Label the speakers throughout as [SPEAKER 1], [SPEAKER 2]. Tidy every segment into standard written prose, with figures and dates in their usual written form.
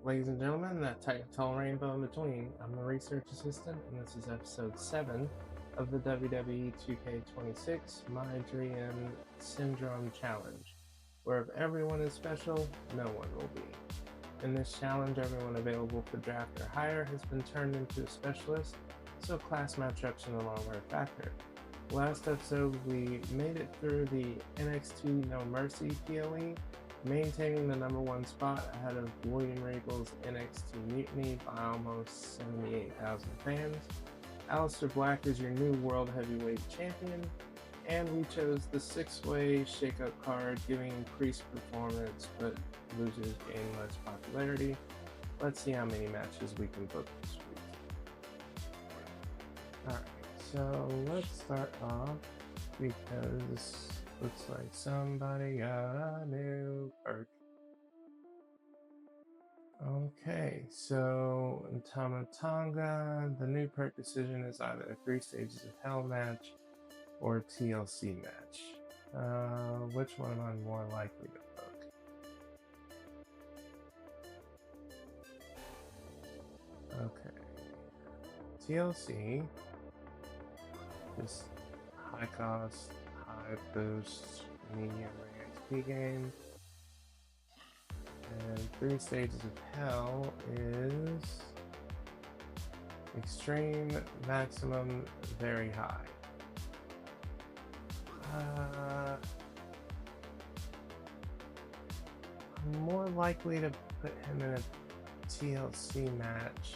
[SPEAKER 1] Ladies and gentlemen, that tight, tall rainbow in between, I'm the research assistant, and this is episode 7 of the WWE 2K26 MyGM Syndrome Challenge, where if everyone is special, no one will be. In this challenge, everyone available for draft or hire has been turned into a specialist, so class matchups are no longer a factor. Last episode, we made it through the NXT No Mercy PLE, maintaining the #1 spot ahead of William Regal's NXT Mutiny by almost 78,000 fans. Aleister Black is your new World Heavyweight Champion, and we chose the 6-way shakeup card, giving increased performance, but losers gain less popularity. Let's see how many matches we can book this week. Alright, so let's start off because looks like somebody got a new perk. Okay, so in Tamatanga, the new perk decision is either a 3 Stages of Hell match or a TLC match. Which one am I more likely to book? Okay, TLC, just high cost, high boost, medium XP game. And 3 Stages of Hell is extreme, maximum, very high. I'm more likely to put him in a TLC match,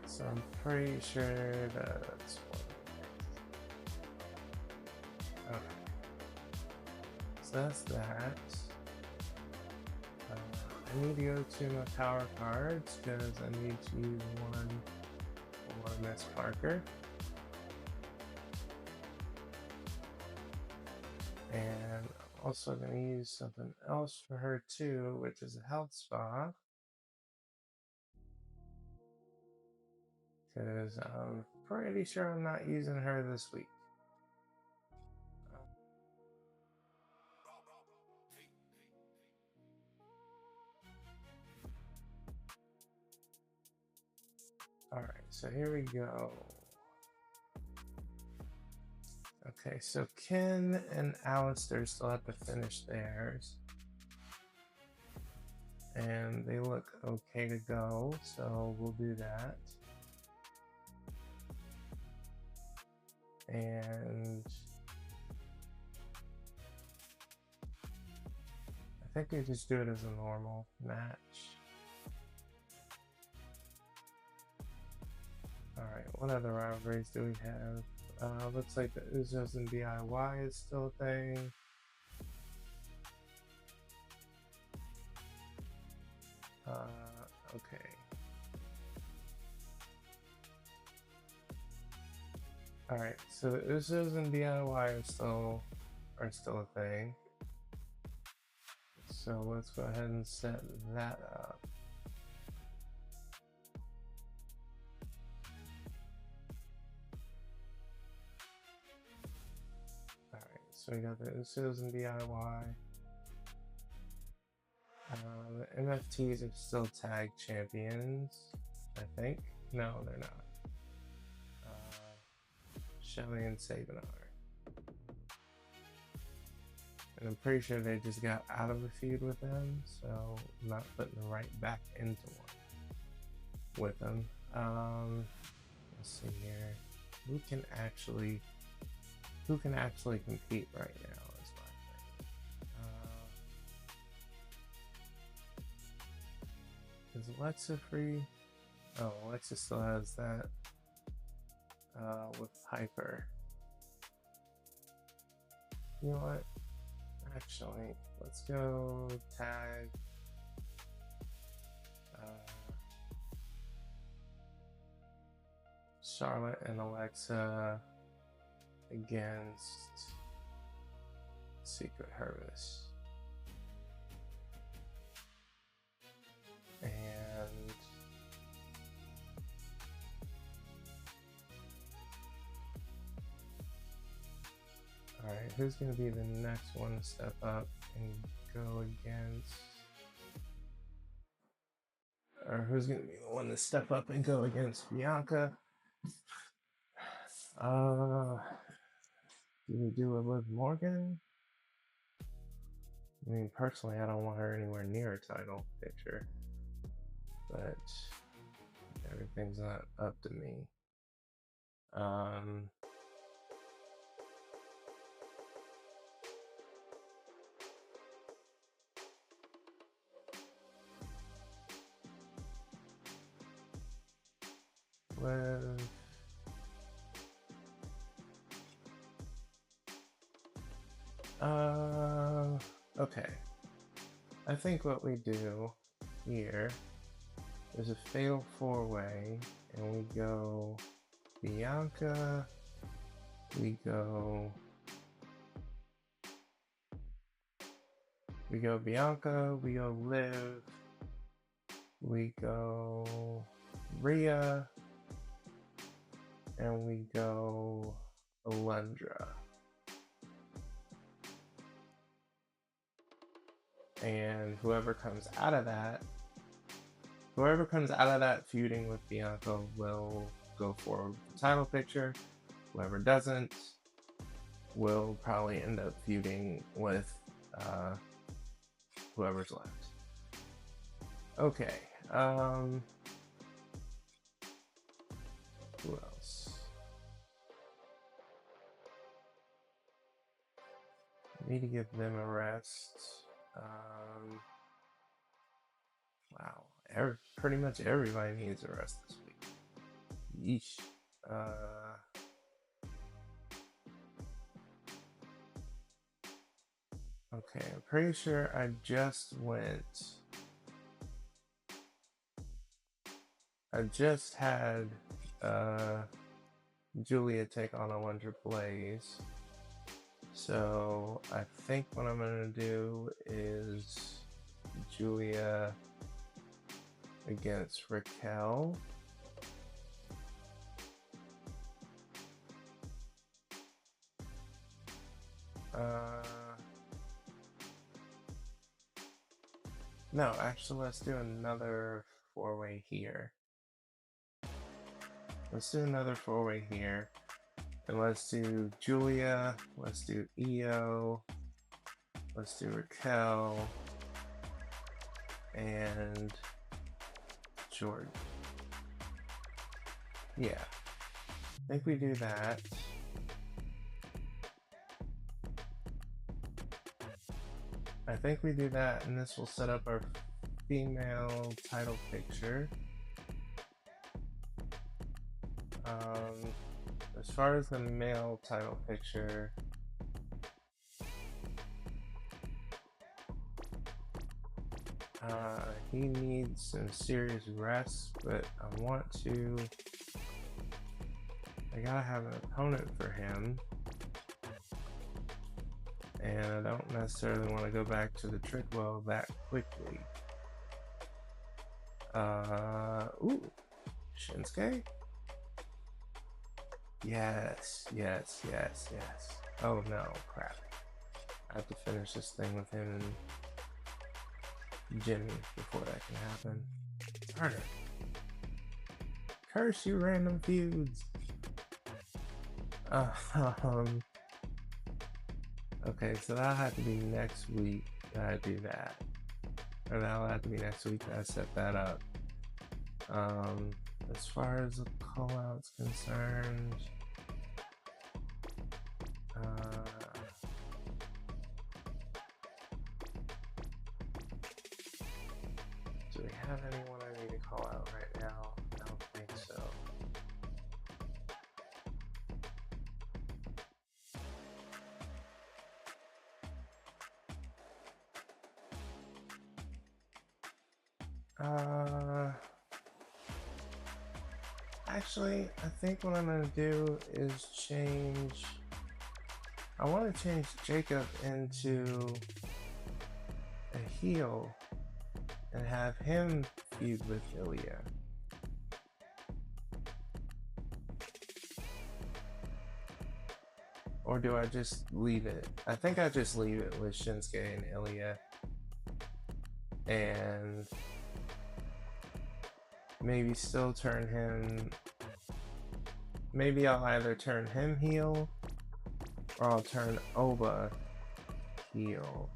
[SPEAKER 1] so I'm pretty sure that's what it is. Okay, so that's that. I need to go to my power cards because I need to use one for Miss Parker. And I'm also going to use something else for her too, which is a health spa. Because I'm pretty sure I'm not using her this week. Alright, so here we go. Okay, so Ken and Aleister still have to finish theirs. And they look okay to go, so we'll do that. And I think we just do it as a normal match. Alright, what other rivalries do we have? Looks like the Usos and DIY is still a thing. Okay. Alright, so the Usos and DIY are still a thing. So let's go ahead and set that up. So we got the Usos and DIY. The MFTs are still tag champions, I think. No, they're not. Shelly and Sabin are. And I'm pretty sure they just got out of the feud with them, so I'm not putting them right back into one with them. Let's see here. Who can actually compete right now is my thing. Is Alexa free? Oh, Alexa still has that with Piper. You know what? Actually, let's go tag Charlotte and Alexa against Secret Harvest. And alright, who's gonna be the next one to step up and go against or who's gonna be the one to step up and go against Bianca? Do we do a Liv Morgan? I mean, personally, I don't want her anywhere near a title picture, but everything's not up to me. Liv. Okay. I think what we do here is a fatal 4-way, and we go Bianca, we go Bianca, we go Liv, we go Rhea, and we go Alundra. And whoever comes out of that feuding with Bianca will go for the title picture. Whoever doesn't will probably end up feuding with whoever's left. Okay. Who else? Need to give them a rest. Wow, pretty much everybody needs a rest this week. Yeesh. Okay, I'm pretty sure I just had Julia take on Alundra Blaze. So I think what I'm gonna do is Julia against Raquel. No, actually, let's do another 4-way here. Let's do another 4-way here. And let's do Julia, let's do Io, let's do Raquel, and Jordan. Yeah, I think we do that. And this will set up our female title picture. As far as the male title picture, he needs some serious rest, but I gotta have an opponent for him, and I don't necessarily want to go back to the Trickwell that quickly. Ooh, Shinsuke? Yes. Oh no, crap. I have to finish this thing with him and Jimmy before that can happen. Darn it. Curse you, random feuds. Okay, so that'll have to be next week that I do that. Or that'll have to be next week that I set that up. As far as the call-out's concerned, do we have anyone I need to call out right now? I don't think so. Actually, I think what I'm going to do is I want to change Jacob into a heel and have him feud with Ilya. Or do I just leave it? I think I just leave it with Shinsuke and Ilya. And maybe still turn him. Maybe I'll either turn him heel or I'll turn Oba heel.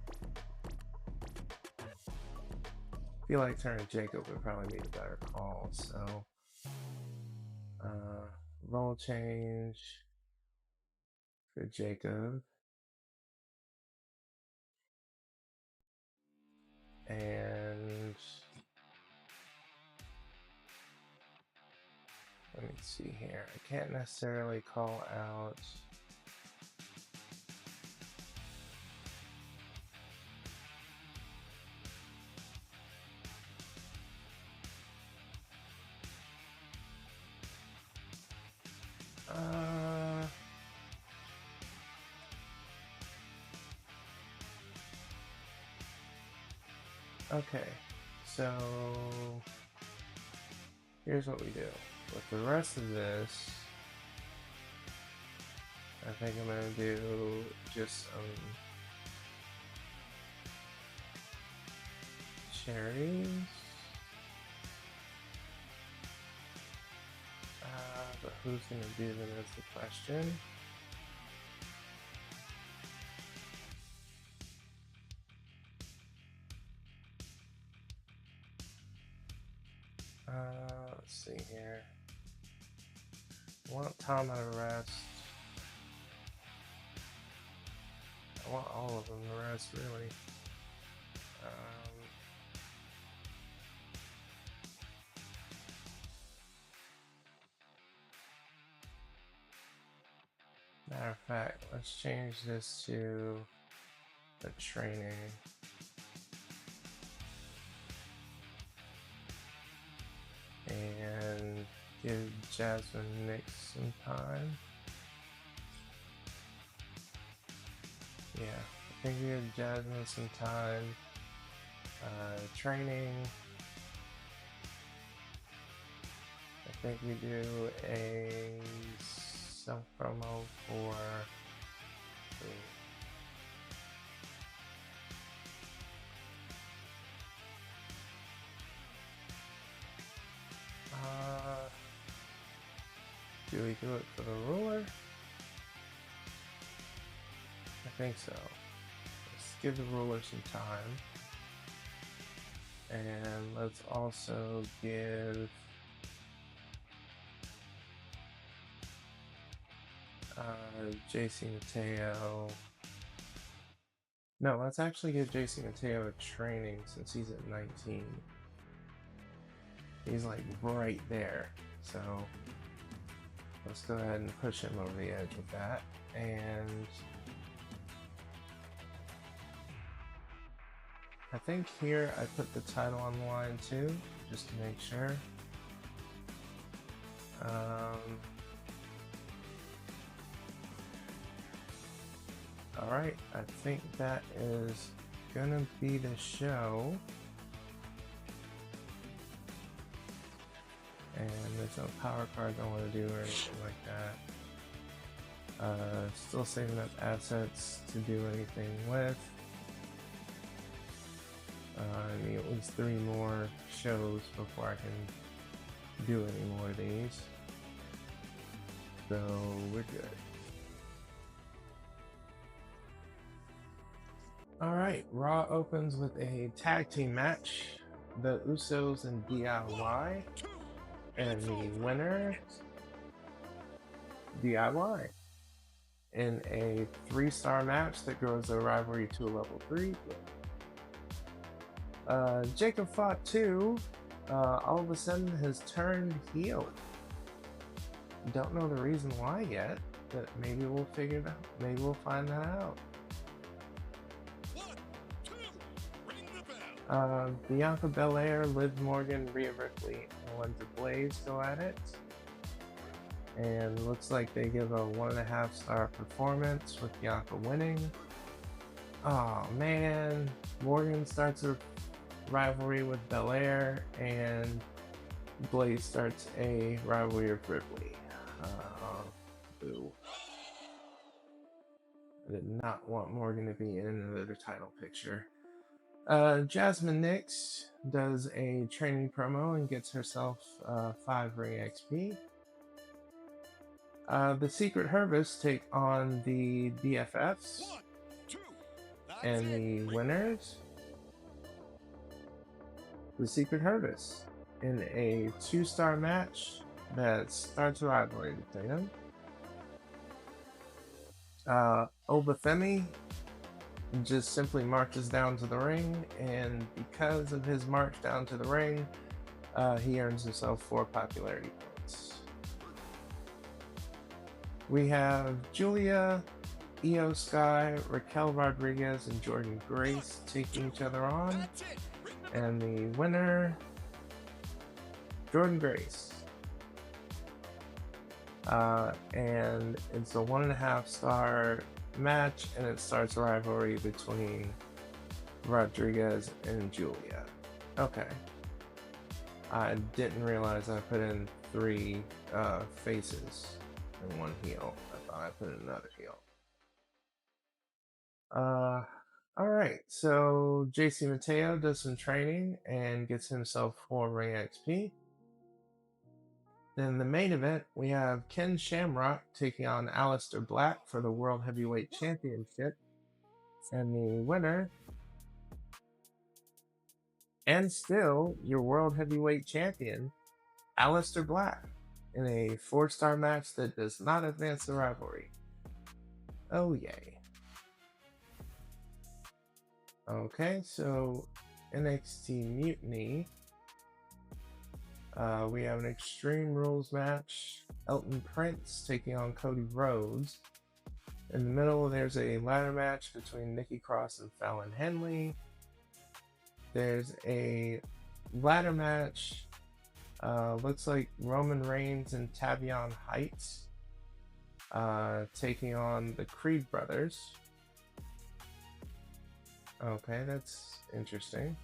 [SPEAKER 1] I feel like turning Jacob would probably be the better call, so role change for Jacob. And let me see here. I can't necessarily call out okay, so here's what we do. With the rest of this, I think I'm gonna do just some cherries. But who's gonna do them is the question. Let's see here. I want Tom at a rest. I want all of them to rest, really. Matter of fact, let's change this to the training. And give Jasmine Nick some time. Yeah, I think give Jasmine some time. Training. I think we do a self promo for do we do it for the ruler? I think so. Let's give the ruler some time. And let's also give JC Mateo. No, let's actually give JC Mateo a training since he's at 19. He's like right there. So let's go ahead and push him over the edge with that. And I think here I put the title on the line too, just to make sure. Alright, I think that is gonna be the show. And there's no power cards I want to do or anything like that. Still saving up assets to do anything with. I need at least 3 more shows before I can do any more of these. So we're good. Alright, Raw opens with a tag team match. The Usos and DIY. And the winner, DIY. In a 3-star match that grows their rivalry to a level 3. Jacob fought 2. All of a sudden has turned heel. Don't know the reason why yet, but maybe we'll figure it out. Maybe we'll find that out.
[SPEAKER 2] 1, 2, ring the bell.
[SPEAKER 1] Bianca Belair, Liv Morgan, Rhea Ripley, and Linda Blaze go at it. And looks like they give a 1.5-star performance with Bianca winning. Oh man, Morgan starts a rivalry with Belair, and Blaze starts a rivalry with Ripley. Boo. I did not want Morgan to be in another title picture. Jasmine Nix does a training promo and gets herself 5 ring XP. The Secret Harvest take on the BFFs,
[SPEAKER 2] 1, 2. That's
[SPEAKER 1] and
[SPEAKER 2] it.
[SPEAKER 1] the
[SPEAKER 2] Ring
[SPEAKER 1] winners, the Secret Harvest, in a 2-star match that starts a rivalry between them. Obafemi just simply marches down to the ring, and because of his march down to the ring, he earns himself 4 popularity points. We have Julia, Io Sky, Raquel Rodriguez, and Jordan Grace taking each other on,
[SPEAKER 2] That's it. Ring
[SPEAKER 1] and the winner, Jordan Grace. And it's a 1.5-star match, and it starts a rivalry between Rodriguez and Julia. Okay. I didn't realize I put in 3 faces and 1 heel. I thought I put in another heel. Alright, so JC Mateo does some training and gets himself 4 ring XP. Then the main event, we have Ken Shamrock taking on Aleister Black for the World Heavyweight Championship. And the winner, and still your World Heavyweight Champion, Aleister Black, in a 4-star match that does not advance the rivalry. Oh yay. Okay, so NXT Mutiny. We have an Extreme Rules match. Elton Prince taking on Cody Rhodes. In the middle, there's a ladder match between Nikki Cross and Fallon Henley. There's a ladder match. Looks like Roman Reigns and Tavion Heights taking on the Creed brothers. Okay, that's interesting.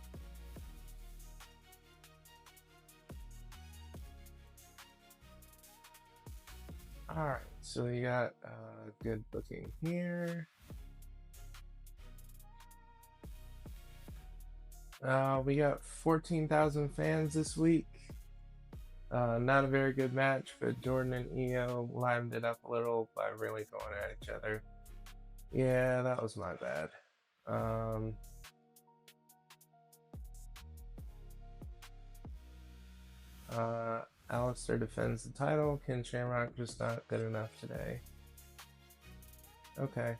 [SPEAKER 1] Alright, so you got good booking here. We got 14,000 fans this week. Not a very good match, but Jordan and Io livened it up a little by really going at each other. Yeah, that was my bad. Aleister defends the title. Ken Shamrock just not good enough today. Okay.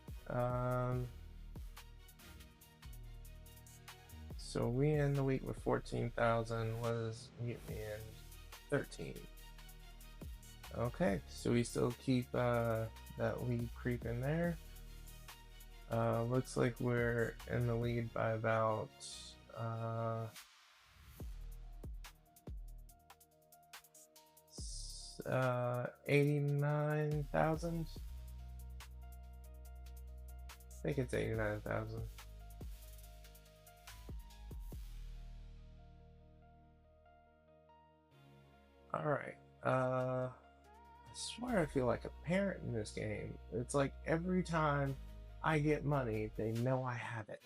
[SPEAKER 1] So we end the week with 14,000. What is Mutiny in 13? Okay, so we still keep that lead creeping there. Looks like we're in the lead by about 89,000. I think it's 89,000. Alright, I swear I feel like a parent in this game. It's like every time I get money, they know I have it.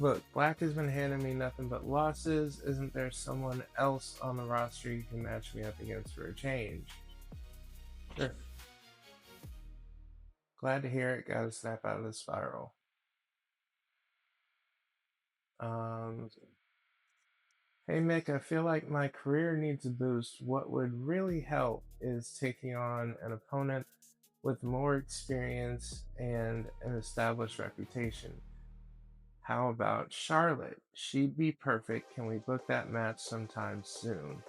[SPEAKER 1] Look, Black has been handing me nothing but losses. Isn't there someone else on the roster you can match me up against for a change? Sure. Glad to hear it. Gotta snap out of the spiral. Hey Mick, I feel like my career needs a boost. What would really help is taking on an opponent with more experience and an established reputation. How about Charlotte? She'd be perfect. Can we book that match sometime soon?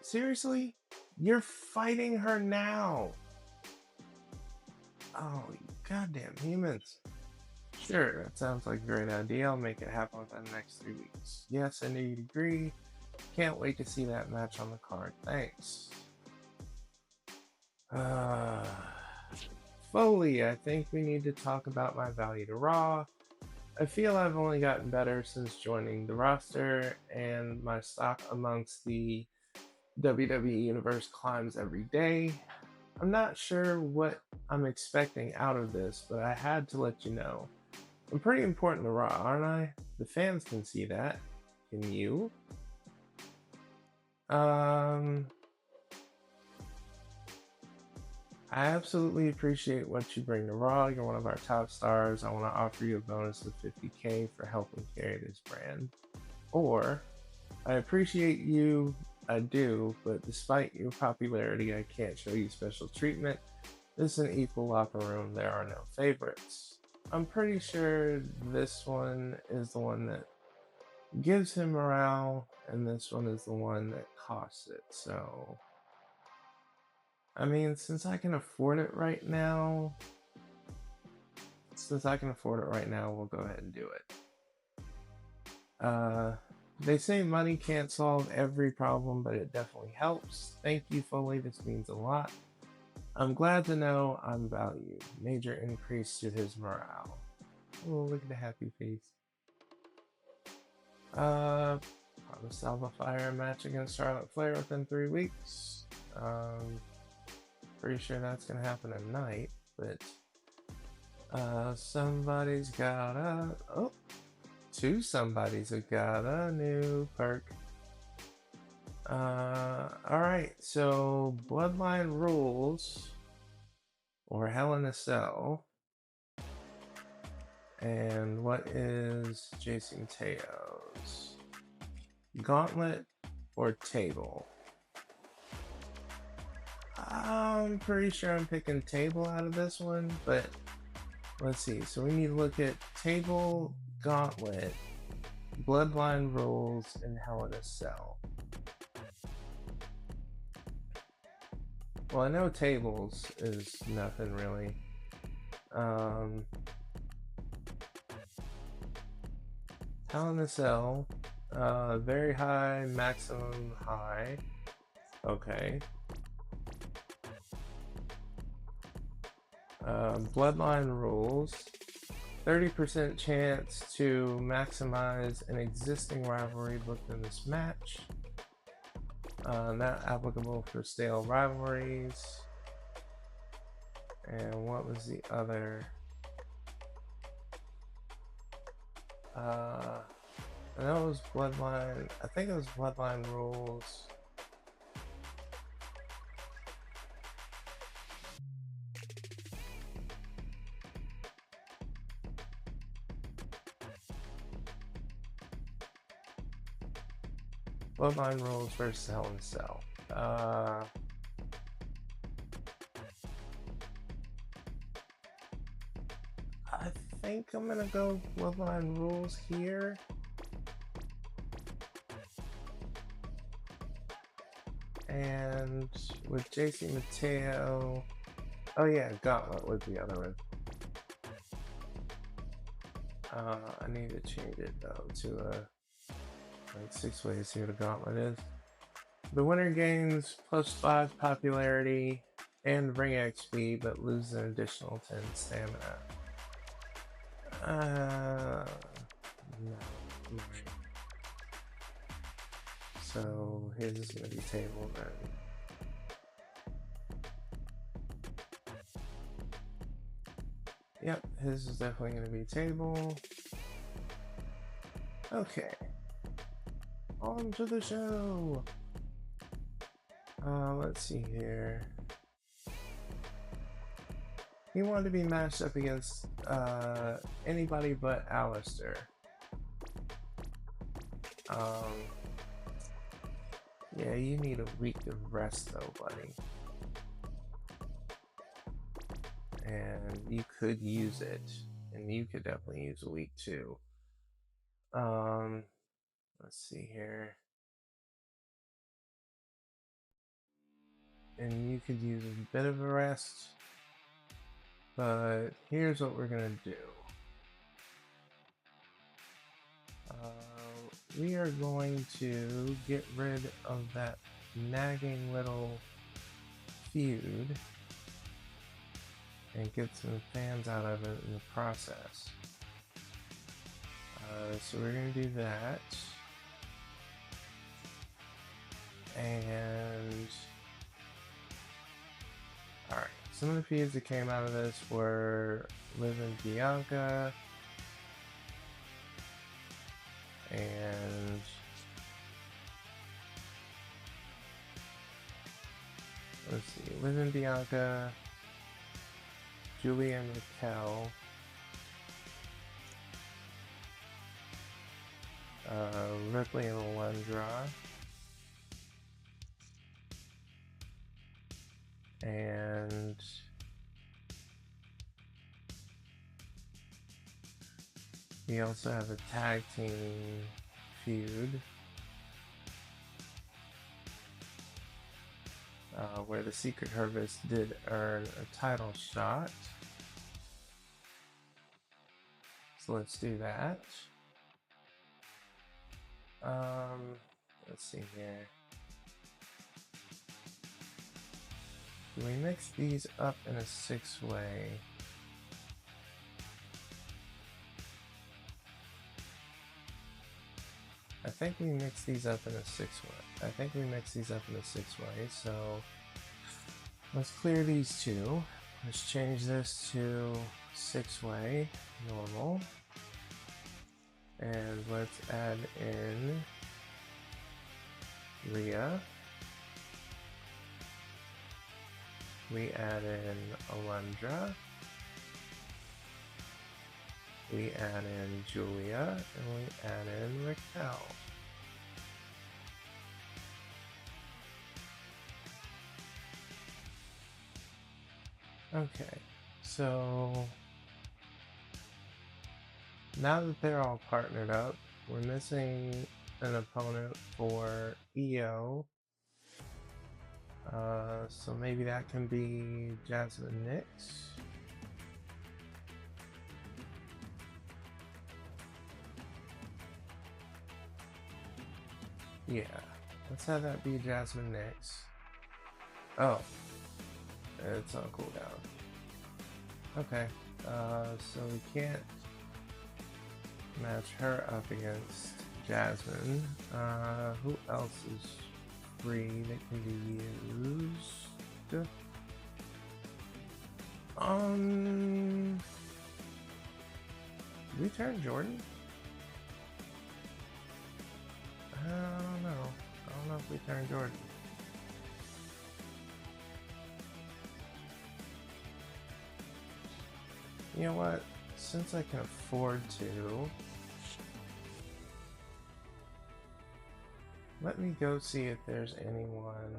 [SPEAKER 1] Seriously? You're fighting her now! Oh, you goddamn humans. Sure, that sounds like a great idea. I'll make it happen within the next 3 weeks. Yes, indeed, agree. Can't wait to see that match on the card. Thanks. Foley, I think we need to talk about my value to Raw. I feel I've only gotten better since joining the roster, and my stock amongst the WWE Universe climbs every day. I'm not sure what I'm expecting out of this, but I had to let you know. I'm pretty important to Raw, aren't I? The fans can see that. Can you? I absolutely appreciate what you bring to Raw. You're one of our top stars. I want to offer you a bonus of 50K for helping carry this brand. Or, I appreciate you, I do, but despite your popularity, I can't show you special treatment. This is an equal locker room. There are no favorites. I'm pretty sure this one is the one that gives him morale, and this one is the one that costs it. So, I mean, since I can afford it right now, we'll go ahead and do it. They say money can't solve every problem, but it definitely helps. Thank you, Foley. This means a lot. I'm glad to know I'm valued. Major increase to his morale. Oh, look at the happy face. Promise Alpha Fire match against Charlotte Flair within 3 weeks. Pretty sure that's gonna happen tonight, but somebody's got two somebodies have got a new perk. Alright, so Bloodline Rules or Hell in a Cell. And what is JC Mateo's? Gauntlet or Table? I'm pretty sure I'm picking Table out of this one, but let's see. So we need to look at Table, Gauntlet, Bloodline Rules, and Hell in a Cell. Well, I know Tables is nothing really. Hell in a Cell, very high, maximum high. Okay. Bloodline Rules, 30% chance to maximize an existing rivalry booked in this match. Not applicable for stale rivalries. And what was the other? I know it was Bloodline. I think it was Bloodline Rules. Bloodline Rules versus Hell in a Cell. I think I'm gonna go Bloodline Rules here. And with JC Mateo, oh yeah, Gauntlet was the other one. I need to change it though to like 6 ways here the Gauntlet is. The winner gains +5 popularity and ring XP, but loses an additional 10 stamina. No. So his is gonna be Table then. Yep, his is definitely gonna be Table. Okay. On to the show. Let's see here. He wanted to be matched up against anybody but Alistair. Yeah, you need a week of rest though, buddy. And you could use it. And you could definitely use a week too. Let's see here. And you could use a bit of a rest. But here's what we're gonna do. We are going to get rid of that nagging little feud and get some fans out of it in the process. So we're gonna do that. And some of the feuds that came out of this were Liv and Bianca, and let's see, Liv and Bianca, Julia and Raquel, Ripley and Alundra, and we also have a tag team feud where the Secret Harvest did earn a title shot. So let's do that. Let's see here. Do we mix these up in a 6-way? I think we mix these up in a 6-way. So let's clear these two. Let's change this to 6-way, normal. And let's add in Rhea. We add in Alundra. We add in Julia, and we add in Raquel. Okay, so now that they're all partnered up, we're missing an opponent for EO. So maybe that can be Jasmine Nix. Yeah, let's have that be Jasmine Nix. Oh, it's on cooldown. Okay, so we can't match her up against Jasmine. Who else is free that can be used? Did we turn Jordan? I don't know. I don't know if we turned Jordan. You know what? Since I can afford to, let me go see if there's anyone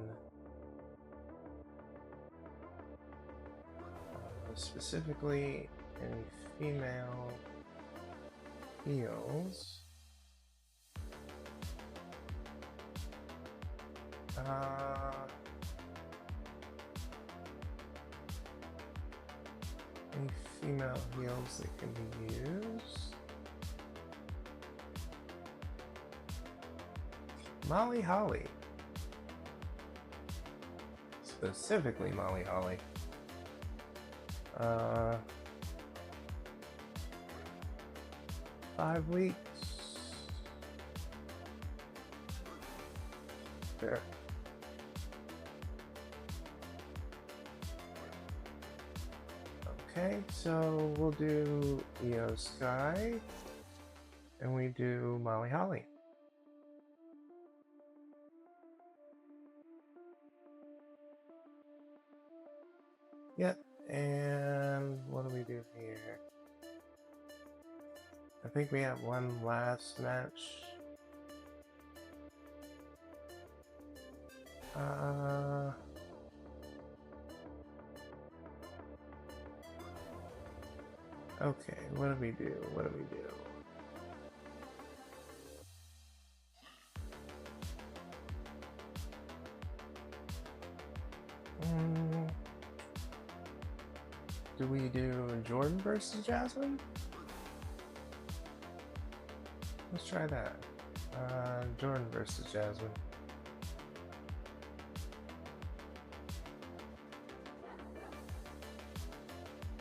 [SPEAKER 1] specifically any female heels. Any female heels that can be used? Molly Holly. Specifically Molly Holly. 5 weeks. Fair. Okay, so we'll do EO Sky, and we do Molly Holly. Yep, and what do we do here? I think we have one last match. Okay, what do we do? Do we do Jordan versus Jasmine? Let's try that. Jordan versus Jasmine.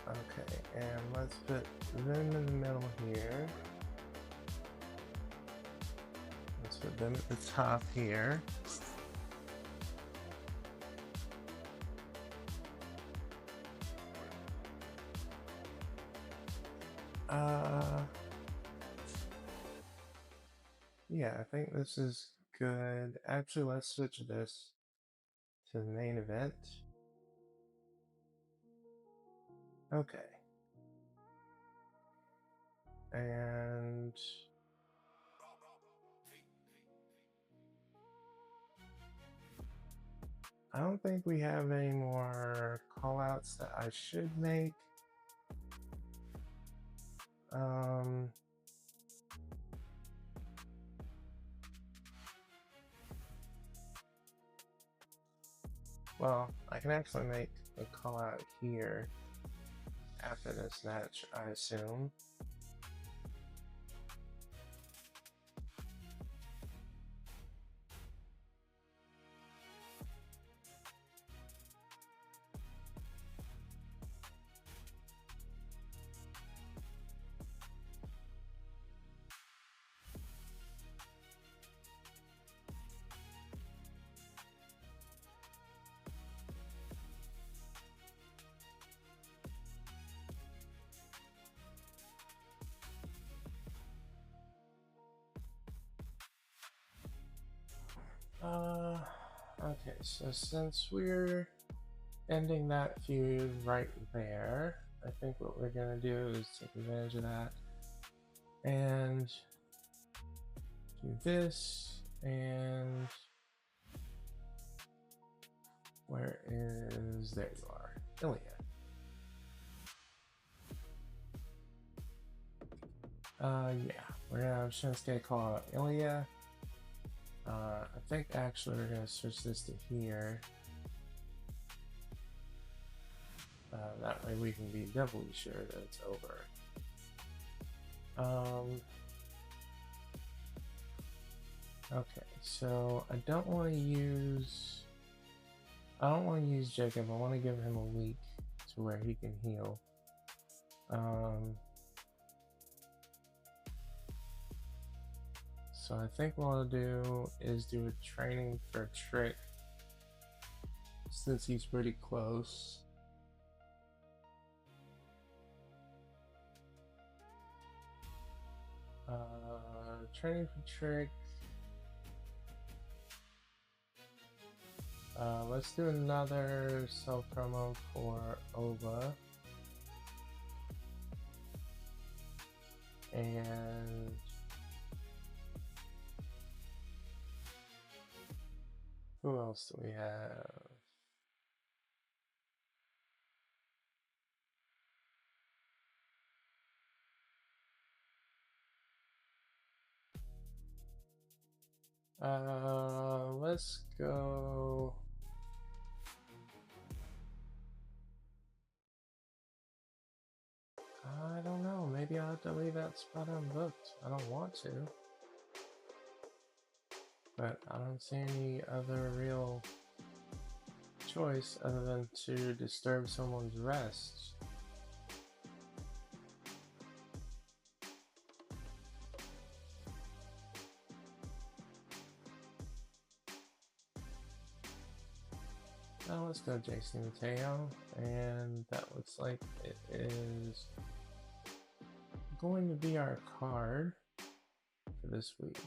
[SPEAKER 1] Okay, and let's put them in the middle here. Let's put them at the top here. Yeah, I think this is good. Actually, let's switch this to the main event. Okay. And I don't think we have any more callouts that I should make. Well, I can actually make a call out here after this match, I assume. Okay, so since we're ending that feud right there, I think what we're gonna do is take advantage of that and do this. And where is, there you are, Ilya. Yeah, we're gonna have Shinsuke call out Ilya. I think actually we're gonna switch this to here. That way we can be doubly sure that it's over. Okay, so I don't want to use Jacob. I want to give him a week to where he can heal. So I think what I'll do is do a training for Trick, since he's pretty close. Training for Trick. Let's do another self promo for Ova. And who else do we have? Let's go. I don't know. Maybe I'll have to leave that spot unbooked. I don't want to. But I don't see any other real choice other than to disturb someone's rest. Now let's go Jason Mateo, and that looks like it is going to be our card for this week.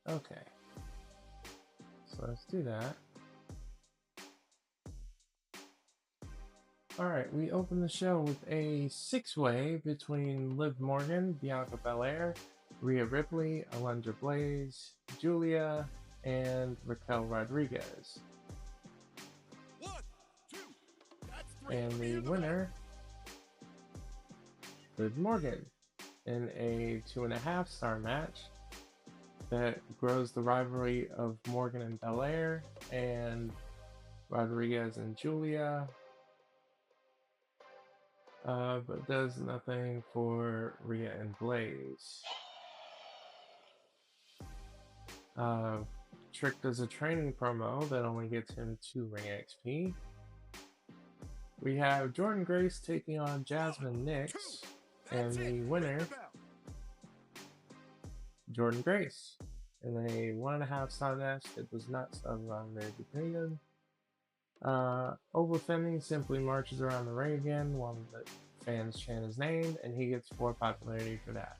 [SPEAKER 1] Okay, so let's do that. Alright, we open the show with a six-way between Liv Morgan, Bianca Belair, Rhea Ripley, Alundra Blaze, Julia, and Raquel Rodriguez.
[SPEAKER 2] 1, 2, that's 3.
[SPEAKER 1] And the winner, Liv Morgan, in a 2.5-star match that grows the rivalry of Morgan and Belair and Rodriguez and Julia, but does nothing for Rhea and Blaze. Trick does a training promo that only gets him 2 ring XP. We have Jordan Grace taking on Jasmine Nix, and the winner, Jordan Grace, in a 1.5-star match that was not started on their opinion. Overfending simply marches around the ring again while the fans chant his name, and he gets 4 popularity for that.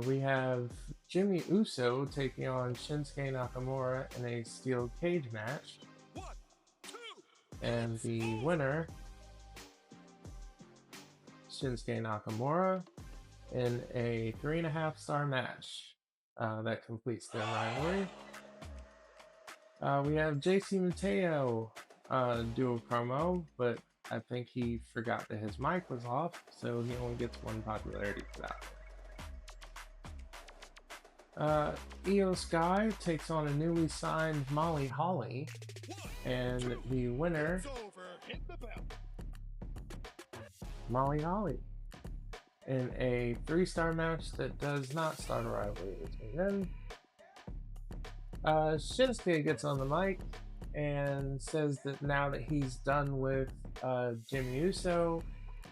[SPEAKER 1] We have Jimmy Uso taking on Shinsuke Nakamura in a steel cage match.
[SPEAKER 2] 1, 2,
[SPEAKER 1] And the winner, Shinsuke Nakamura, in a 3.5-star match that completes their rivalry. We have JC Mateo do a promo, but I think he forgot that his mic was off, so he only gets 1 popularity for that. Io Sky takes on a newly signed Molly Holly,
[SPEAKER 2] 1,
[SPEAKER 1] and the winner,
[SPEAKER 2] it's over. Hit the bell.
[SPEAKER 1] Molly Holly, in a 3-star match that does not start a rivalry between them. Shinsuke gets on the mic and says that now that he's done with Jimmy Uso,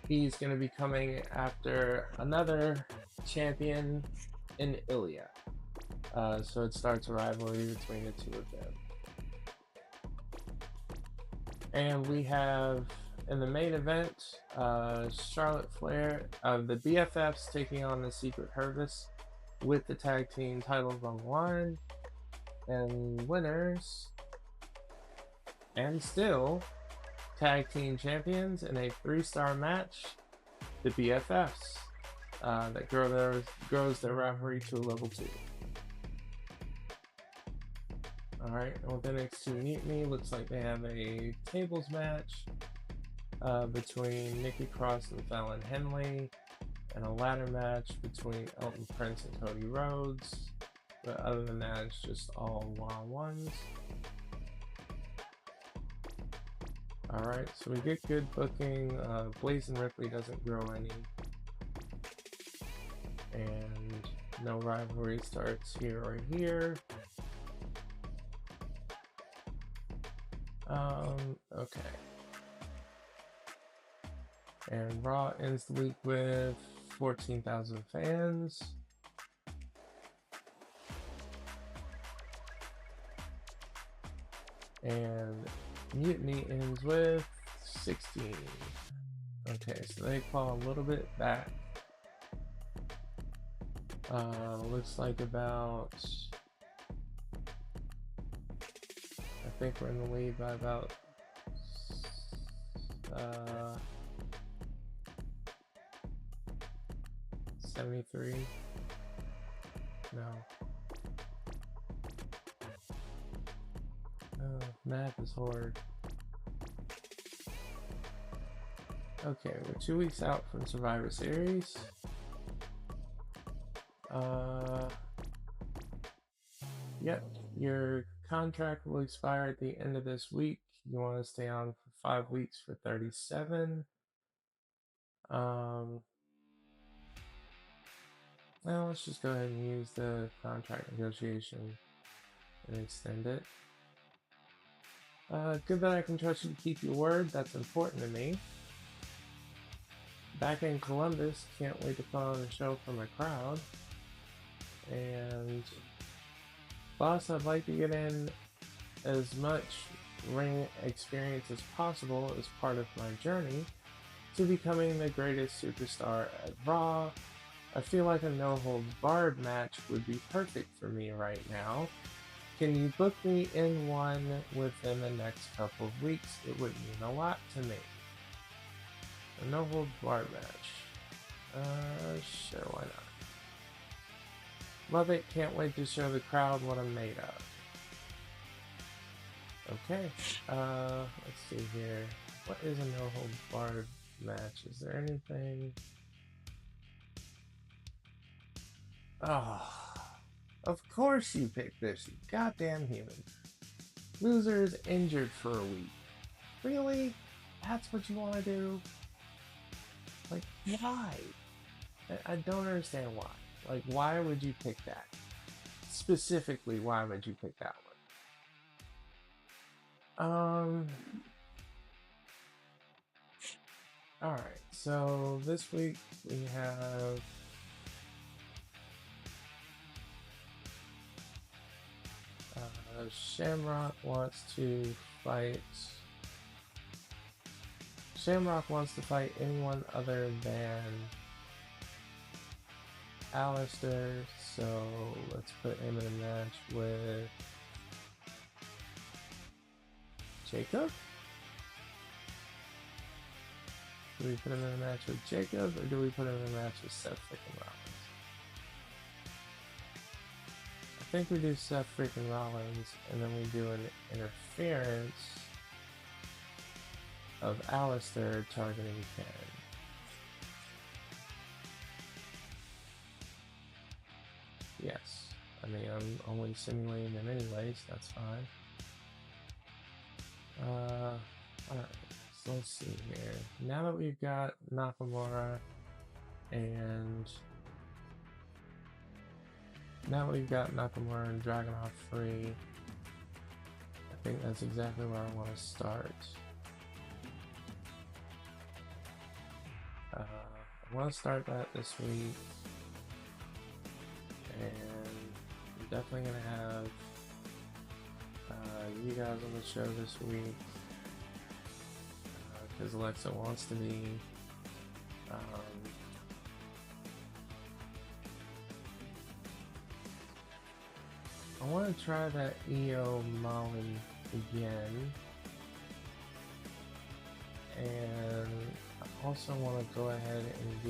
[SPEAKER 1] he's going to be coming after another champion in Ilya. So it starts a rivalry between the two of them. And we have, in the main event, Charlotte Flair, the BFFs taking on the Secret Service with the tag team titles on the line. And winners, and still tag team champions in a 3-star match, the BFFs, that grows their rivalry to a level 2. Alright, with NXT Mutiny, looks like they have a tables match between Nikki Cross and Fallon Henley, and a ladder match between Elton Prince and Cody Rhodes. But other than that, it's just all one-on-ones. Alright, so we get good booking. Blazing Ripley doesn't grow any. And no rivalry starts here or here. Okay. And Raw ends the week with 14,000 fans. And Mutiny ends with 16. Okay, so they fall a little bit back. Looks like about, I think we're in the lead by about 73. No. Math is hard. Okay, we're 2 weeks out from Survivor Series. Yep, your contract will expire at the end of this week. You want to stay on for 5 weeks for 37. Well, let's just go ahead and use the contract negotiation and extend it. Good that I can trust you to keep your word. That's important to me. Back in Columbus, can't wait to put on a show for my crowd. And boss, I'd like to get in as much ring experience as possible as part of my journey to becoming the greatest superstar at Raw. I feel like a no-holds-barred match would be perfect for me right now. Can you book me in one within the next couple of weeks? It would mean a lot to me. A no-holds-barred match. Sure, why not? Love it, can't wait to show the crowd what I'm made of. Okay, let's see here. What is a no-holds-barred match? Is there anything? Oh, of course you picked this, you goddamn human. Loser is injured for a week. Really? That's what you want to do? Like, why? I don't understand why. Like, why would you pick that? Specifically, why would you pick that one? Alright, so this week we have Shamrock wants to fight. Shamrock wants to fight anyone other than Alistair, so let's put him in a match with Jacob? Do we put him in a match with Jacob, or do we put him in a match with Seth freaking Rollins? I think we do Seth freaking Rollins, and then we do an interference of Alistair targeting Ken. Yes. I mean, I'm only simulating him anyways, that's fine. Alright, so let's see here. Now that we've got Nakamura and Dragunov free, I think that's exactly where I want to start. I want to start that this week, and I'm definitely going to have you guys on the show this week, because Alexa wants to be. I want to try that EO Molly again, and I also want to go ahead and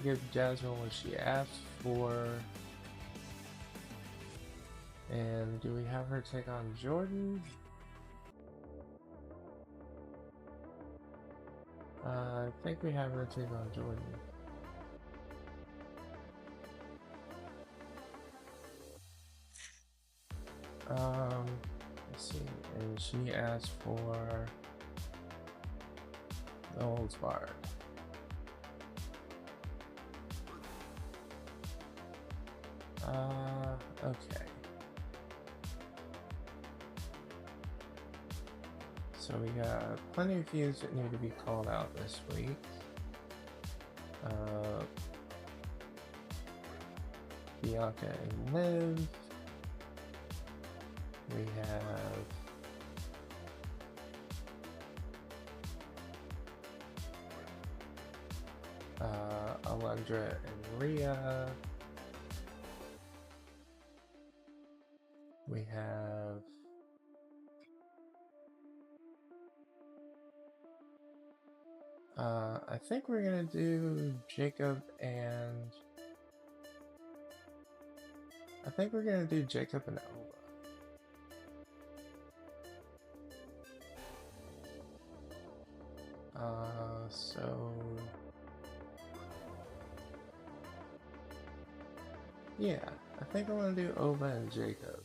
[SPEAKER 1] give Jasmine what she asked for. And do we have her take on Jordan? I think we have her take on Jordan. Let's see, and she asked for the Holds Barred. Okay. So we got plenty of feuds that need to be called out this week. Bianca and Liv. We have Alundra and Rhea. We have I think we're gonna do Jacob and Oba. So yeah, I think I want to do Oba and Jacob.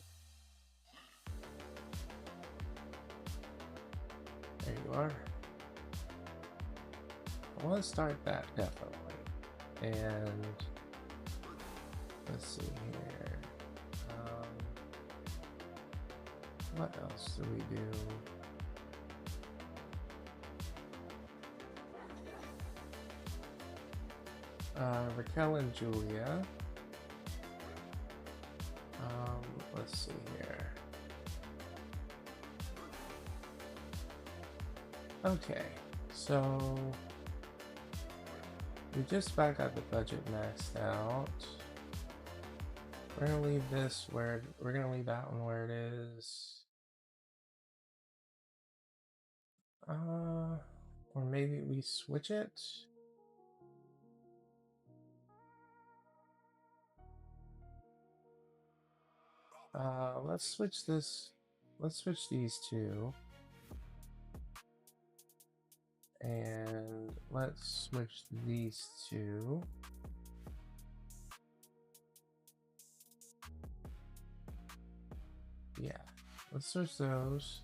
[SPEAKER 1] There you are. I want to start that definitely. And let's see here. What else do we do? Raquel and Julia. Let's see here. Okay, so we just about got the budget maxed out. We're gonna leave this where we're gonna leave that one where it is. Or maybe we switch it. Let's switch this. Let's switch these two. And let's switch these two. Yeah, let's switch those.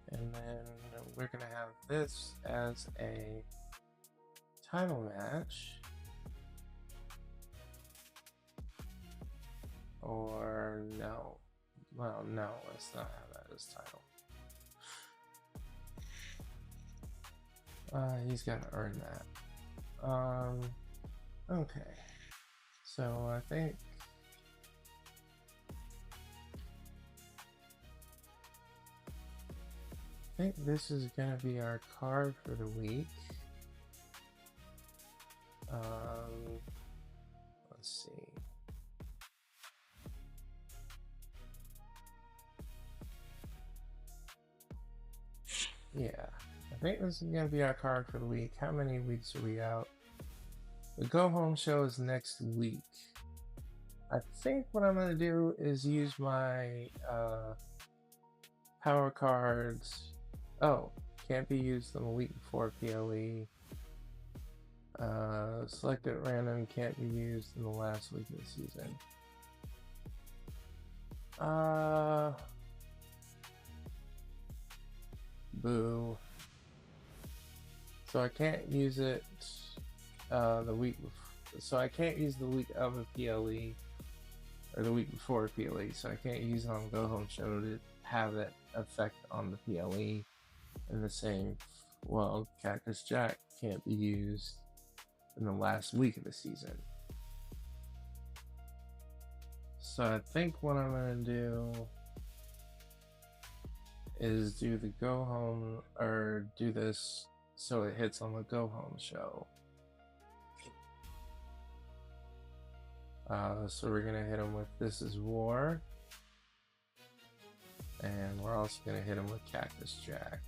[SPEAKER 1] And then we're gonna have this as a title match. Or no. Well, no, let's not have that as title. He's gotta earn that. Okay. So I think this is gonna be our card for the week. Let's see. Yeah, I think this is gonna be our card for the week. How many weeks are we out? The Go Home show is next week. I think what I'm gonna do is use my power cards. Oh, can't be used on the week before PLE. Select at random, can't be used in the last week of the season. Boo. So I can't use it the week before. So I can't use the week of a PLE or the week before a PLE. So I can't use it on the Go Home show to have that effect on the PLE. And the same, well, Cactus Jack can't be used in the last week of the season. So I think what I'm gonna do is do the Go Home, or do this so it hits on the Go Home show. So we're gonna hit him with This Is War, and we're also gonna hit him with Cactus Jack.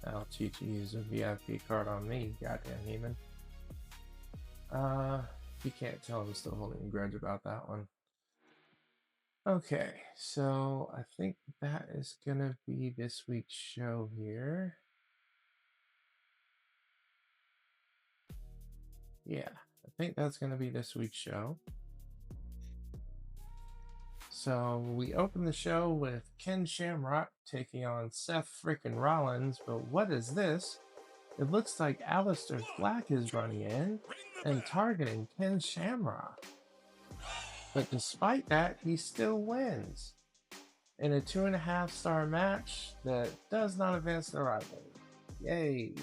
[SPEAKER 1] I'll teach you to use a VIP card on me, goddamn human. If you can't tell, I'm still holding a grudge about that one. Okay, so I think that is gonna be this week's show here. Yeah, I think that's gonna be this week's show. So we open the show with Ken Shamrock taking on Seth freaking Rollins, but what is this? It looks like Aleister Black is running in and targeting Ken Shamrock. But despite that, he still wins in a 2.5-star match that does not advance the rivalry. Yay.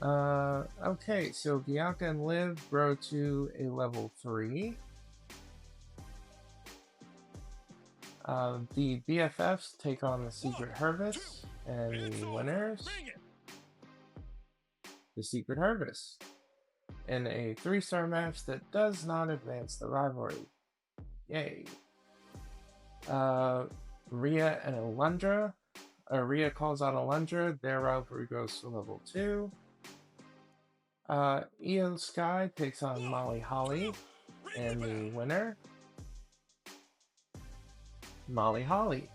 [SPEAKER 1] Okay, so Bianca and Liv grow to a level 3. The BFFs take on the Secret Harvest, and the winners, the Secret Harvest, in a 3-star match that does not advance the rivalry. Yay. Rhea and Alundra. Rhea calls out Alundra, their rivalry goes to level 2. Io Sky takes on Molly Holly, and the winner, Molly Holly,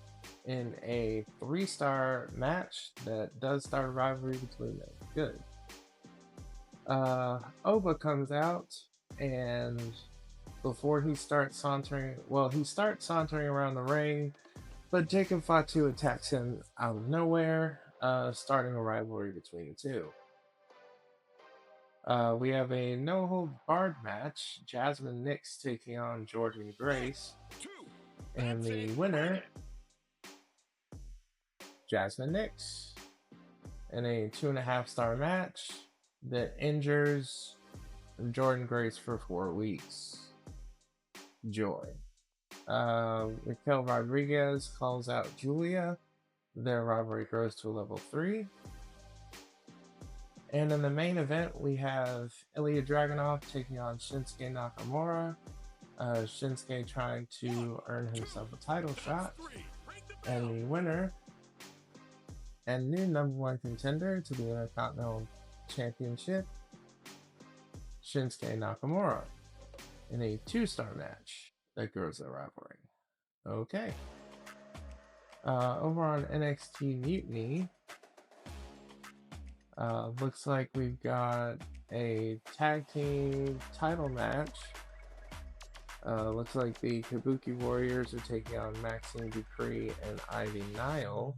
[SPEAKER 1] in a 3-star match that does start a rivalry between them. Good. Oba comes out, and before he starts sauntering, well, he starts sauntering around the ring, but Jacob Fatu attacks him out of nowhere, starting a rivalry between the two. We have a no-hold-barred match, Jasmine Nix taking on Jordan Grace, and the winner, Jasmine Nix, in a 2.5-star match that injures Jordan Grace for 4 weeks. Joy. Raquel Rodriguez calls out Julia. Their rivalry grows to a level 3. And in the main event, we have Ilya Dragunov taking on Shinsuke Nakamura. Shinsuke trying to earn himself a title shot. And the winner, and new #1 contender to the Intercontinental Championship, Shinsuke Nakamura, in a 2-star match that grows their rivalry. Okay. Over on NXT Mutiny, looks like we've got a tag team title match. Looks like the Kabuki Warriors are taking on Maxine Dupree and Ivy Nile.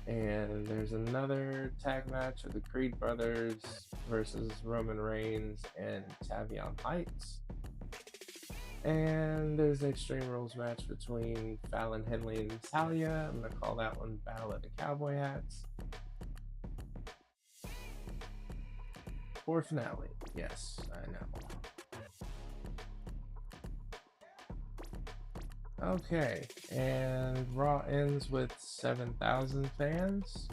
[SPEAKER 1] And there's another tag match of the Creed Brothers versus Roman Reigns and Tavion Heights. And there's an Extreme Rules match between Fallon Henley and Talia. I'm going to call that one Battle of the Cowboy Hats. For finale. Yes, I know. Okay, and Raw ends with 7,000 fans.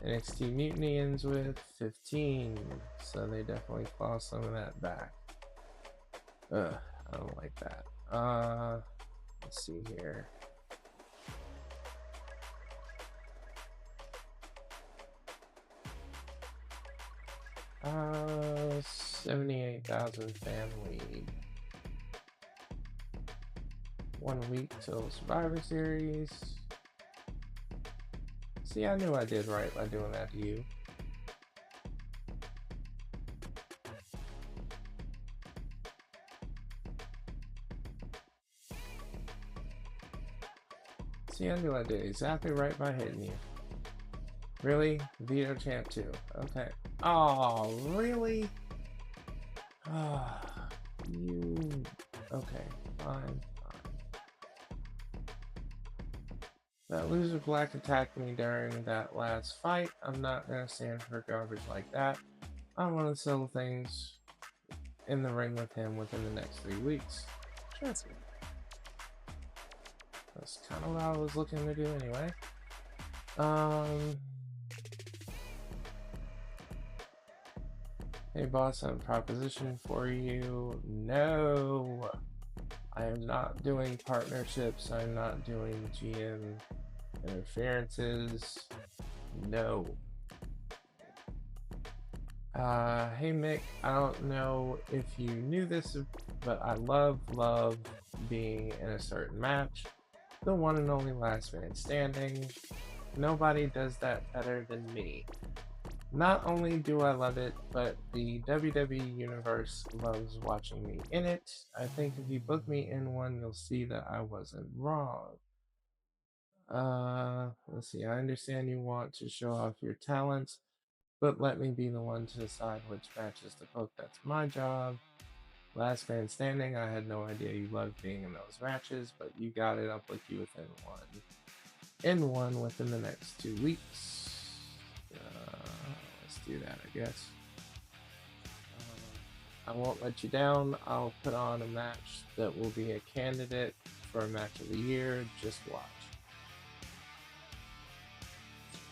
[SPEAKER 1] NXT Mutiny ends with 15, so they definitely claw some of that back. Ugh, I don't like that. Let's see here. Uh, 78,000 fan lead. 1 week till Survivor Series. See, I knew I did right by doing that to you. See, I knew I did exactly right by hitting you. Really? Veto champ too. Okay. Oh, really? Ah, you. Okay, fine. That loser Black attacked me during that last fight. I'm not gonna stand for garbage like that. I want to settle things in the ring with him within the next 3 weeks. Trust me. That's kind of what I was looking to do anyway. Hey boss, I have a proposition for you. No, I am not doing partnerships. I'm not doing GM interferences. No. Hey Mick, I don't know if you knew this, but I love being in a certain match. The one and only last man standing. Nobody does that better than me. Not only do I love it, but the WWE Universe loves watching me in it. I think if you book me in one, you'll see that I wasn't wrong. Let's see, I understand you want to show off your talents, but let me be the one to decide which matches to book. That's my job. Last man standing, I had no idea you loved being in those matches, but you got it. I'll book you within one. In one within the next 2 weeks. Let's do that, I guess. I won't let you down. I'll put on a match that will be a candidate for a match of the year. Just watch.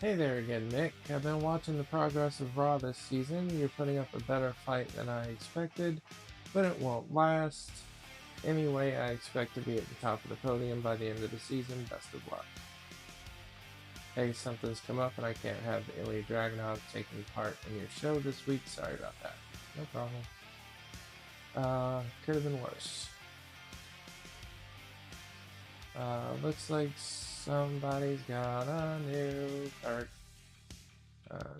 [SPEAKER 1] Hey there again, Nick. I've been watching the progress of Raw this season. You're putting up a better fight than I expected, but it won't last. Anyway, I expect to be at the top of the podium by the end of the season. Best of luck. Hey, something's come up and I can't have Ilya Dragunov taking part in your show this week. Sorry about that. No problem. Could have been worse. Looks like somebody's got a new card.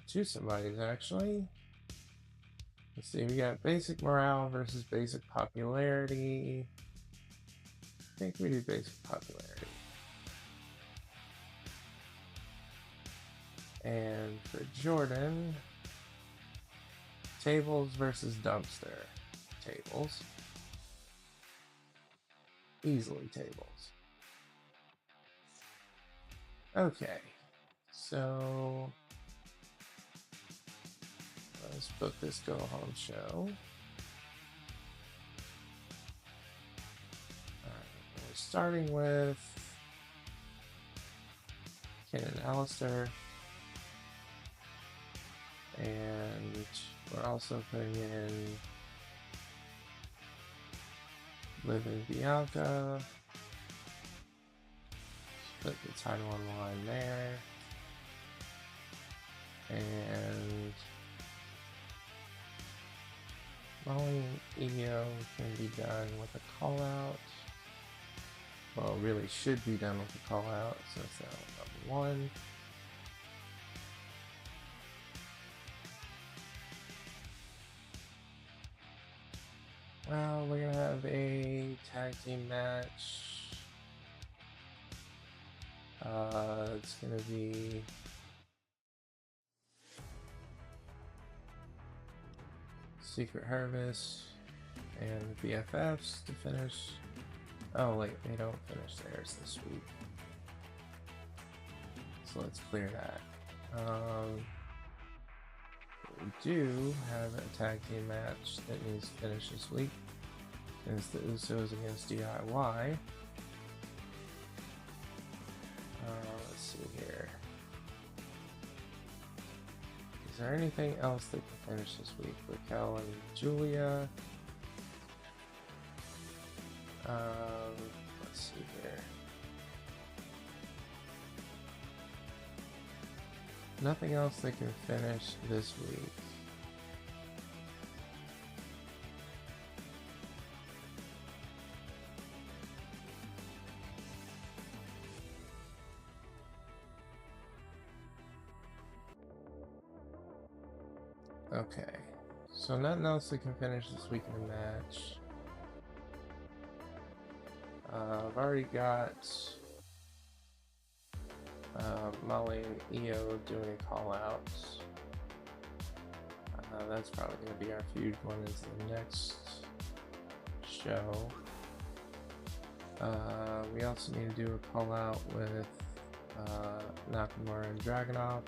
[SPEAKER 1] Two somebody's actually. Let's see, we got basic morale versus basic popularity. I think we do basic popularity. And for Jordan, tables versus dumpster. Tables. Easily tables. Okay, so let's book this go home show. Alright, we're starting with Ken and Alistair. And we're also putting in Liv and Bianca. Put the title on the line there. And Molly and Io can be done with a call out. Well, really should be done with a call out, so that's now number 1. Well, we're gonna have a tag team match. It's gonna be Secret Harvest and BFFs to finish. Oh wait, they don't finish theirs this week. So let's clear that. We do have a tag team match that needs to finish this week. It's the Usos against DIY. Let's see here. Is there anything else that can finish this week? Raquel and Julia. Let's see here. Nothing else that can finish this week. Okay, so nothing else that can finish this week in the match. I've already got Molly and Io doing call-outs. That's probably going to be our feud one is the next show. We also need to do a call-out with Nakamura and Dragunov.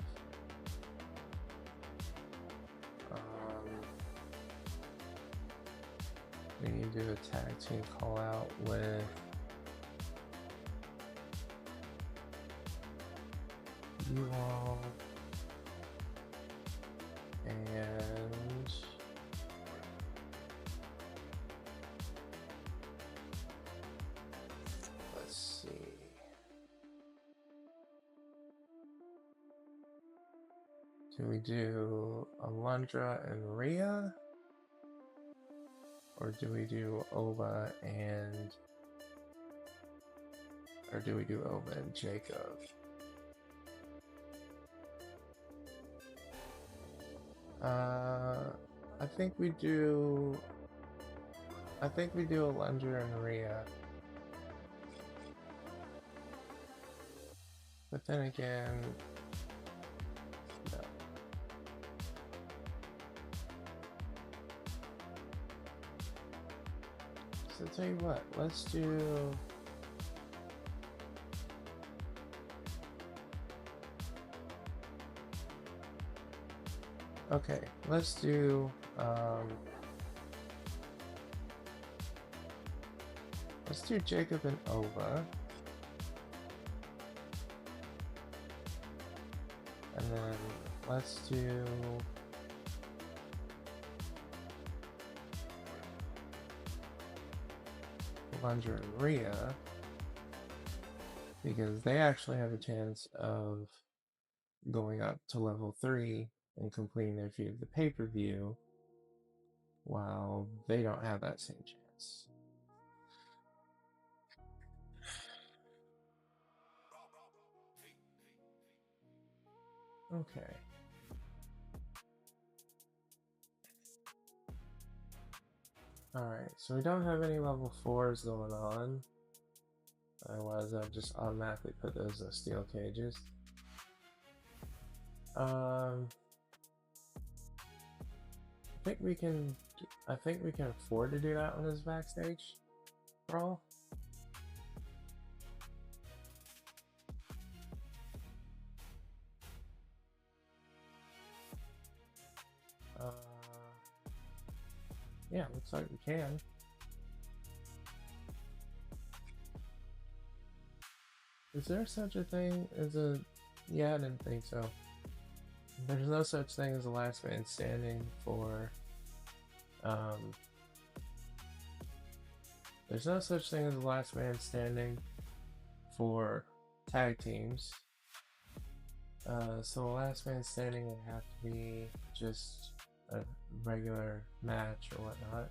[SPEAKER 1] We need to do a tag team call-out with you all and let's see. Do we do Alundra and Rhea? Or do we do Ova and... Or do we do Ova and Jacob? I think we do Alundra and Rhea. But then again, no. So tell you what, let's do... Okay, let's do Jacob and Ova. And then let's do Alundra and Rhea, because they actually have a chance of going up to level 3 and completing their feud of the pay-per-view, while they don't have that same chance. Okay. Alright, so we don't have any level 4s going on. Otherwise, I'll just automatically put those in steel cages. I think we can afford to do that on this backstage brawl. Yeah, looks like we can. Is there such a thing as a... Yeah, I didn't think so. There's no such thing as a last man standing for... There's no such thing as a last man standing for tag teams. So the last man standing would have to be just a regular match or whatnot.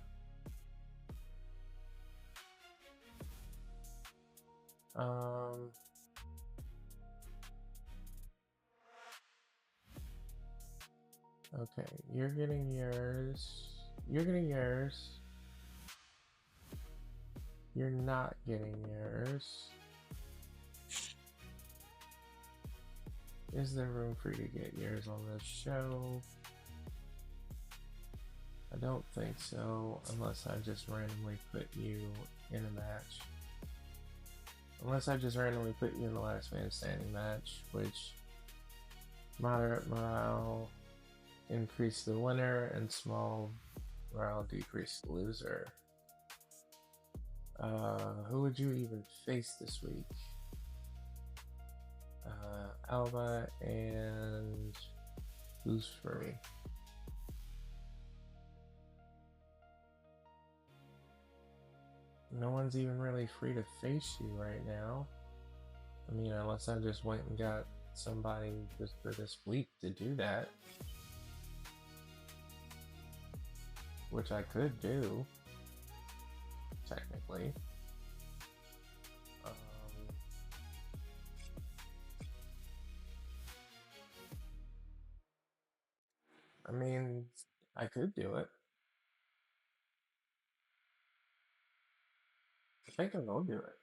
[SPEAKER 1] Okay, you're getting yours. You're getting yours. You're not getting yours. Is there room for you to get yours on this show? I I don't think so, unless I just randomly put you in a match. Unless I just randomly put you in the last man standing match, which moderate morale increase the winner and small morale decrease the loser. Who would you even face this week? Alba and who's free? No one's even really free to face you right now. I mean, unless I just went and got somebody just for this week to do that. Which I could do, technically. I mean, I could do it. I think I will do it.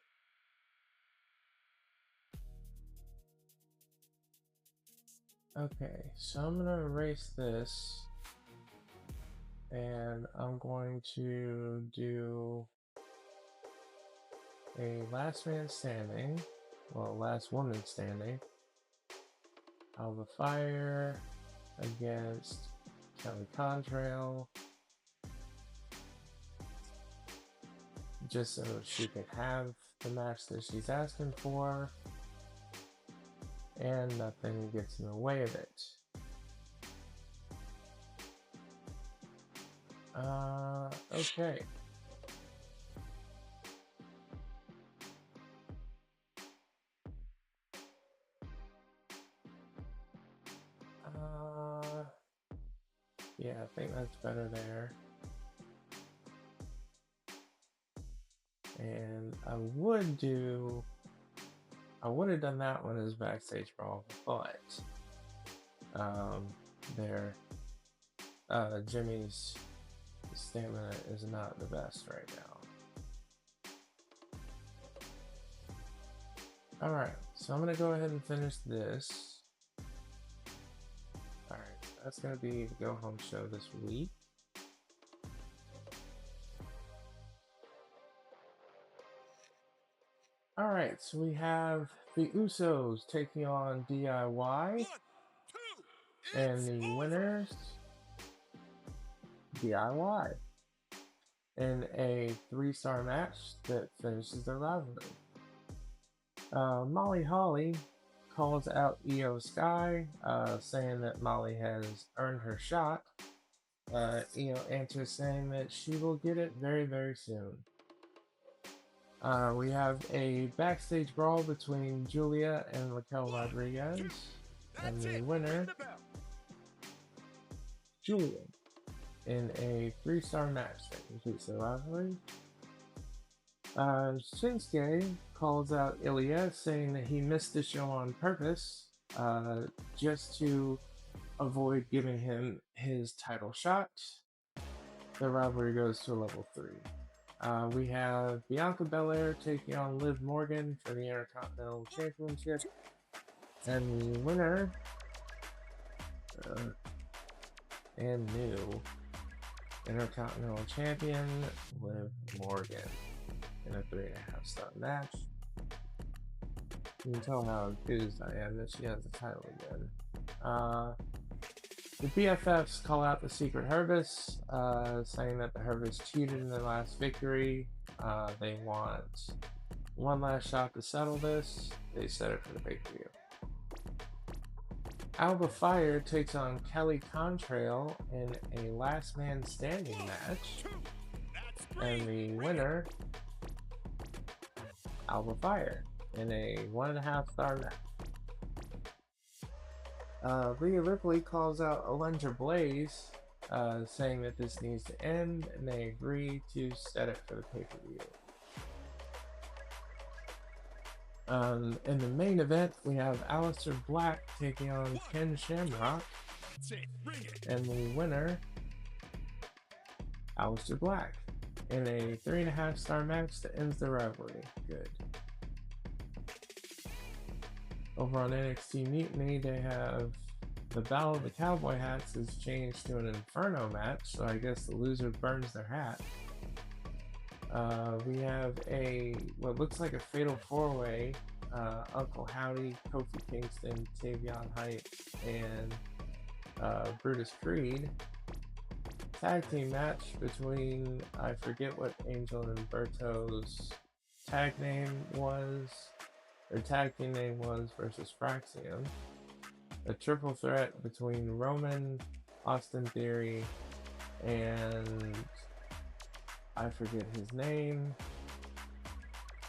[SPEAKER 1] Okay, so I'm gonna erase this, and I'm going to do a last man standing, well, last woman standing. Alba Fire against Kelly Contrail, just so she can have the match that she's asking for, and nothing gets in the way of it. Okay. Yeah, I think that's better there. And I would have done that one as backstage brawl, but Jimmy's stamina is not the best right now. Alright, so I'm gonna go ahead and finish this. Alright, that's gonna be the go home show this week. Alright, so we have the Usos taking on DIY. And the winners, DIY. In a 3-star match that finishes their rivalry. Molly Holly calls out Io Sky, saying that Molly has earned her shot. Io answers saying that she will get it very, very soon. We have a backstage brawl between Julia and Raquel Rodriguez, and the winner, Julia, in a 3-star match that completes the rivalry. Shinsuke calls out Ilya, saying that he missed the show on purpose, just to avoid giving him his title shot. The rivalry goes to level 3. We have Bianca Belair taking on Liv Morgan for the Intercontinental Championship. And the winner, and new Intercontinental Champion, Liv Morgan, in a 3.5-star match. You can tell how enthused I am that she has the title again. The BFFs call out the Secret Herbists, saying that the Herbists cheated in their last victory. They want one last shot to settle this. They set it for the pay-per-view. Alba Fire takes on Kelly Contrail in a last man standing match. And the winner, Alba Fire, in a 1.5-star match. Rhea Ripley calls out Alundra Blaze, saying that this needs to end, and they agree to set it for the pay-per-view. In the main event, we have Aleister Black taking on Ken Shamrock, and the winner, Aleister Black, in a 3.5-star match that ends the rivalry. Good. Over on NXT Mutiny, they have the Battle of the Cowboy Hats is changed to an Inferno match, so I guess the loser burns their hat. We have what looks like a fatal four-way. Uncle Howdy, Kofi Kingston, Tavion Heights, and Brutus Creed. Tag team match between, I forget what Angel and Berto's tag name was, or tag team name was, versus Fraxium. A triple threat between Roman, Austin Theory, and I forget his name.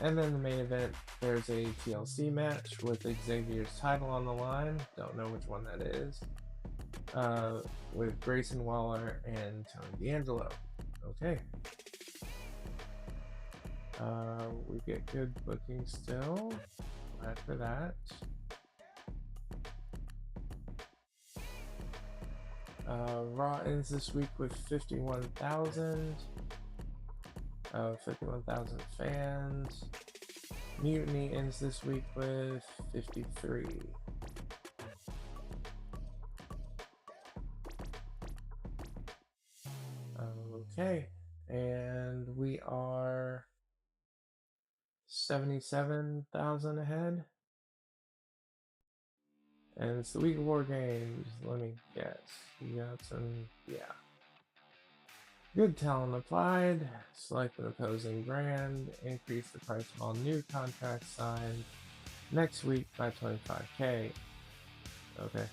[SPEAKER 1] And then the main event, there's a TLC match with Xavier's title on the line. Don't know which one that is. With Grayson Waller and Tony D'Angelo. Okay. We get good booking still. Glad for that. Raw ends this week with 51,000 fans. Mutiny ends this week with 53. Okay, and we are 77,000 ahead. And it's the week of War Games. Let me guess. You got some, yeah. Good talent applied. Select an opposing brand. Increase the price of all new contracts signed next week by 25K. Okay.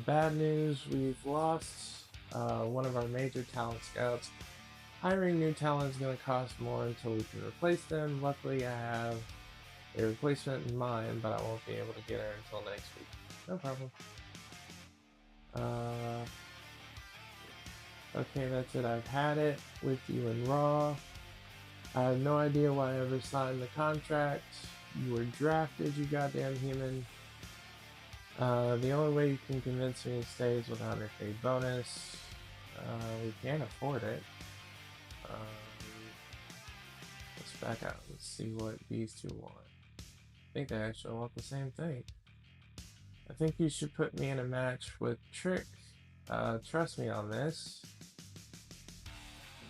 [SPEAKER 1] Bad news, we've lost one of our major talent scouts. Hiring new talent is going to cost more until we can replace them. Luckily, I have a replacement in mind, but I won't be able to get her until next week. No problem. Okay, that's it. I've had it with you in Raw. I have no idea why I ever signed the contract. You were drafted, you goddamn human. The only way you can convince me to stay is with a 100K bonus. We can't afford it. Let's back out and see what these two want. I think they actually want the same thing. I think you should put me in a match with Trick. Trust me on this.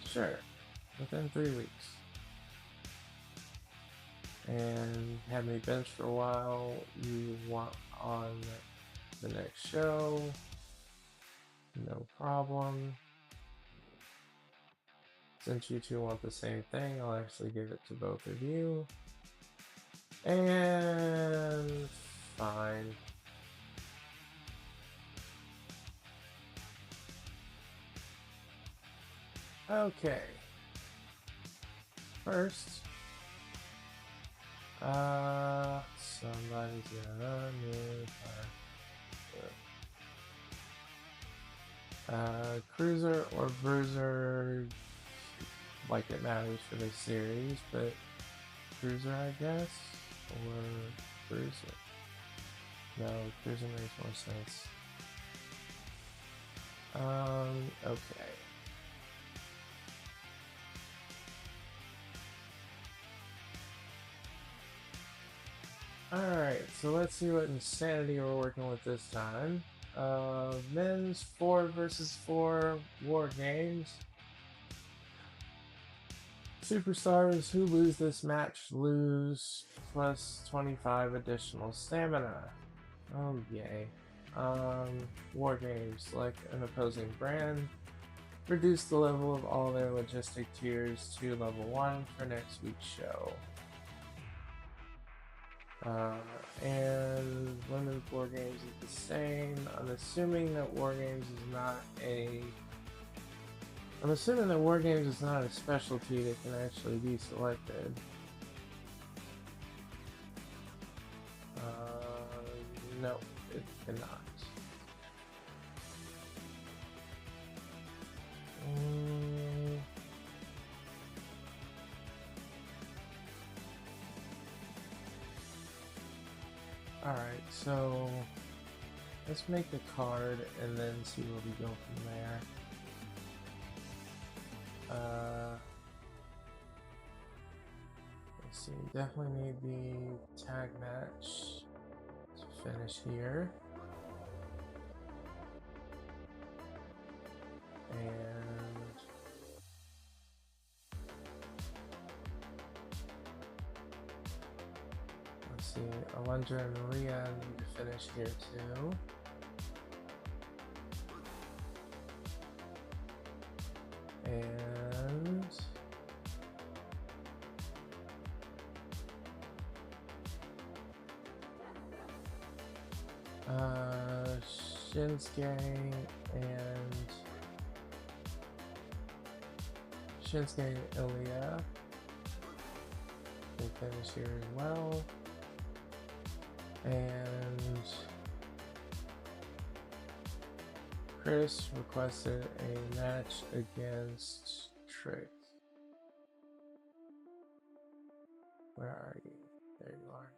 [SPEAKER 1] Sure. Within 3 weeks. And have me bench for a while. You want on the next show. No problem. Since you two want the same thing, I'll actually give it to both of you. And fine. Okay. First, somebody's gonna move Cruiser or Bruiser, like it matters for this series, but Cruiser, I guess, or Bruiser. No, Cruiser makes more sense. Okay. Alright, so let's see what insanity we're working with this time. Men's 4 versus 4 War Games. Superstars who lose this match lose plus 25 additional stamina. Oh yay. War Games, select an opposing brand. Reduce the level of all their logistic tiers to level 1 for next week's show. And Women's War Games is the same. I'm assuming that War Games is not a specialty that can actually be selected. No, it cannot. Alright, so let's make the card and then see where we go from there. Let's see, definitely need the tag match to finish here. And let's see, Alundra and Maria need to finish here too. And Shinsuke and Ilya can finish here as well. And Chris requested a match against Trick. Where are you? There you are.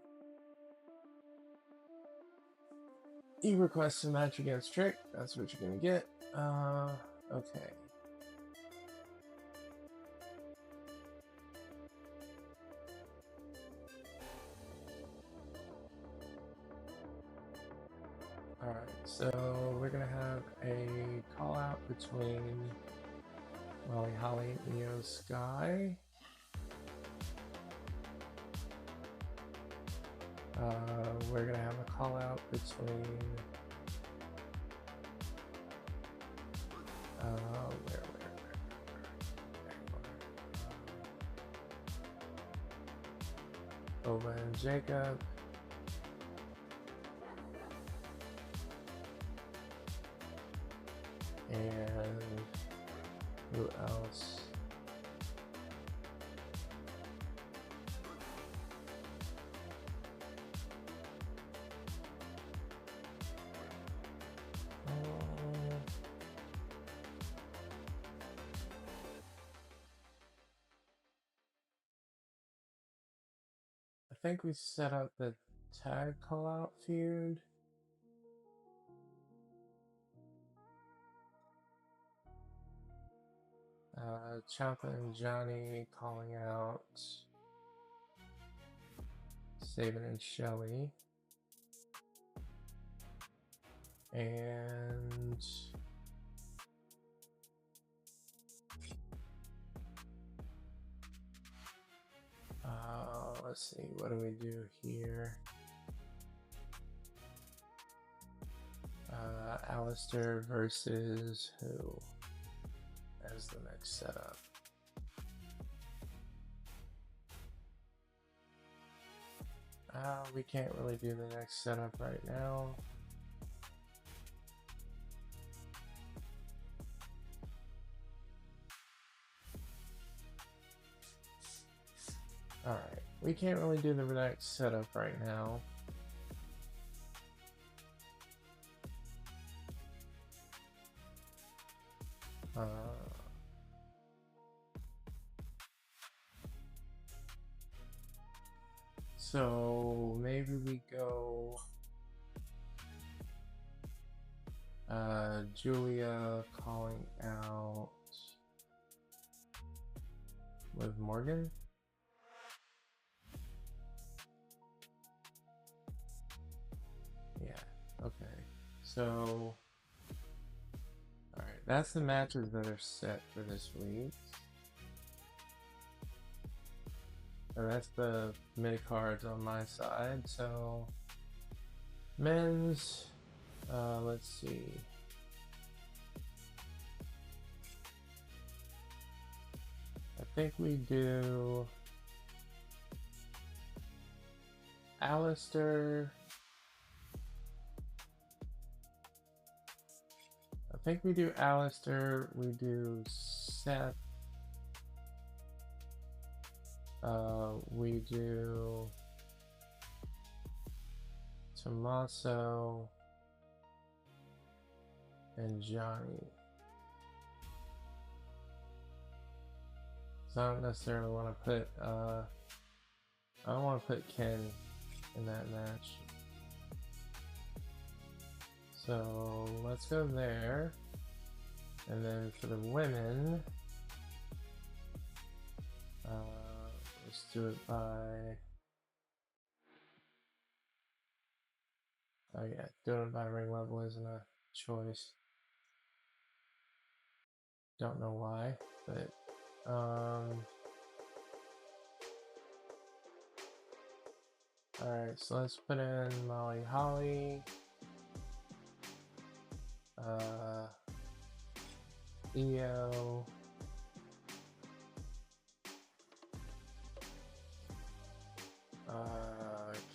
[SPEAKER 1] You request a match against Trick. That's what you're gonna get. Okay. Alright, so we're gonna have a call out between Molly Holly and Io Sky. We're gonna have a call out between Ova and Jacob. And who else? I think we set up the tag call out feud. Champa and Johnny calling out Sabin and Shelly. And let's see, what do we do here? Alistair versus who as the next setup? We can't really do the next setup right now. Alright, we can't really do the next setup right now. So maybe we go Julia calling out with Morgan. Yeah, okay. So alright, that's the matches that are set for this week. So that's the mini cards on my side. So men's, let's see. I think we do Alistair. I think we do Alistair, we do Seth. We do Tommaso and Johnny. So I don't necessarily want to put, I don't want to put Ken in that match. So let's go there. And then for the women, let's do it by Oh yeah, doing it by ring level isn't a choice. Don't know why, but alright, so let's put in Molly Holly. EO.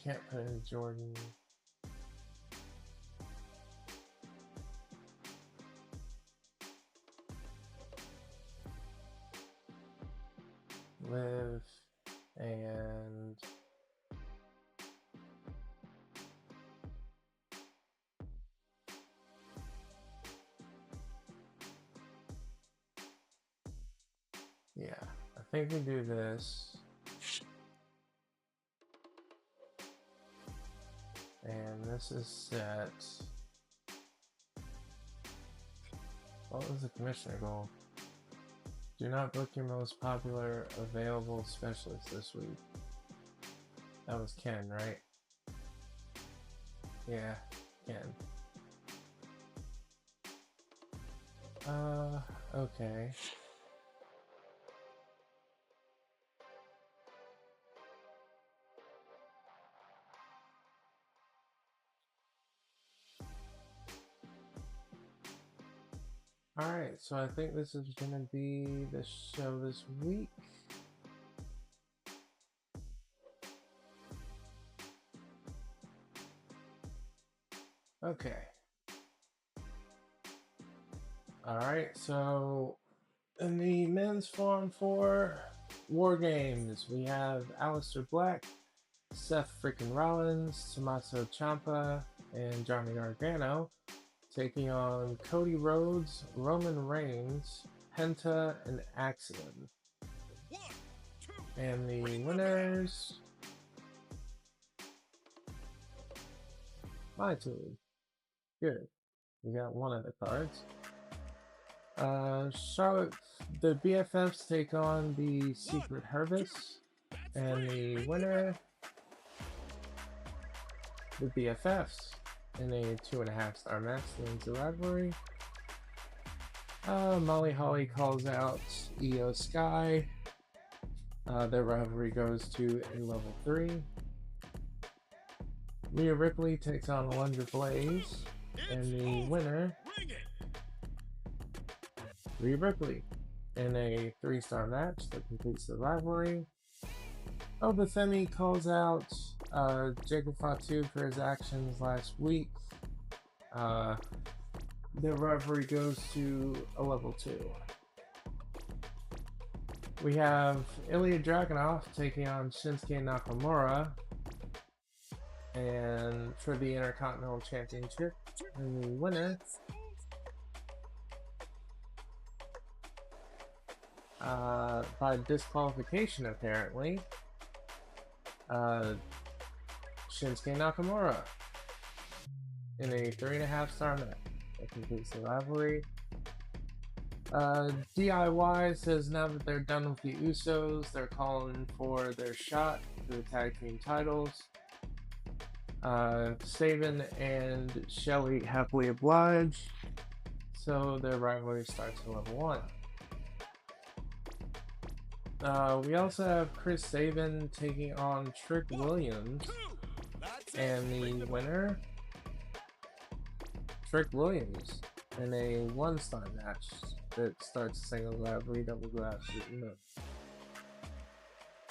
[SPEAKER 1] Can't put in Jordan. Live and yeah, I think we do this. And this is set. What was the commissioner goal? Do not book your most popular available specialist this week. That was Ken, right? Yeah, Ken. Okay. Alright, so I think this is gonna be the show this week. Okay. Alright, so in the men's Farm 4 War Games, we have Aleister Black, Seth freaking Rollins, Tommaso Ciampa, and Johnny Gargano taking on Cody Rhodes, Roman Reigns, Penta, and Axiom. And the winners... my team. Good. We got one of the cards. Charlotte, the BFFs take on the Secret Harvest, and the winner, the BFFs, in a 2.5-star match wins the rivalry. Molly Holly calls out Io Sky. Their rivalry goes to a level 3. Rhea Ripley takes on Alundra Blaze, and the winner, Rhea Ripley, in a 3-star match that completes the rivalry. Obafemi calls out Jacob Fatu for his actions last week. Their rivalry goes to a level 2. We have Ilya Dragunov taking on Shinsuke Nakamura, and for the Intercontinental Championship, and the winner, by disqualification apparently, Shinsuke Nakamura, in a 3.5-star match that completes the rivalry. DIY says now that they're done with the Usos, they're calling for their shot for the tag team titles. Sabin and Shelly happily oblige, so their rivalry starts at level 1. We also have Chris Sabin taking on Trick Williams, and the winner, Trick Williams, in a 1-star match that starts a single rivalry that will go absolutely nuts.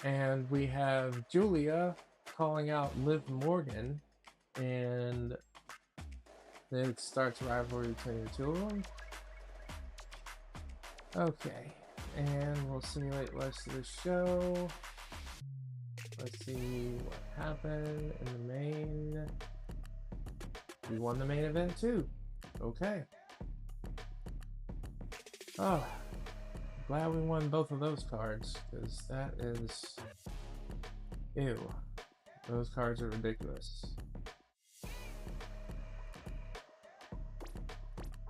[SPEAKER 1] And we have Julia calling out Liv Morgan, and it starts a rivalry between the two of them. Okay, and we'll simulate the rest of the show. Let's see what happened in the main. We won the main event too. Okay. Oh, glad we won both of those cards, because that is... ew. Those cards are ridiculous.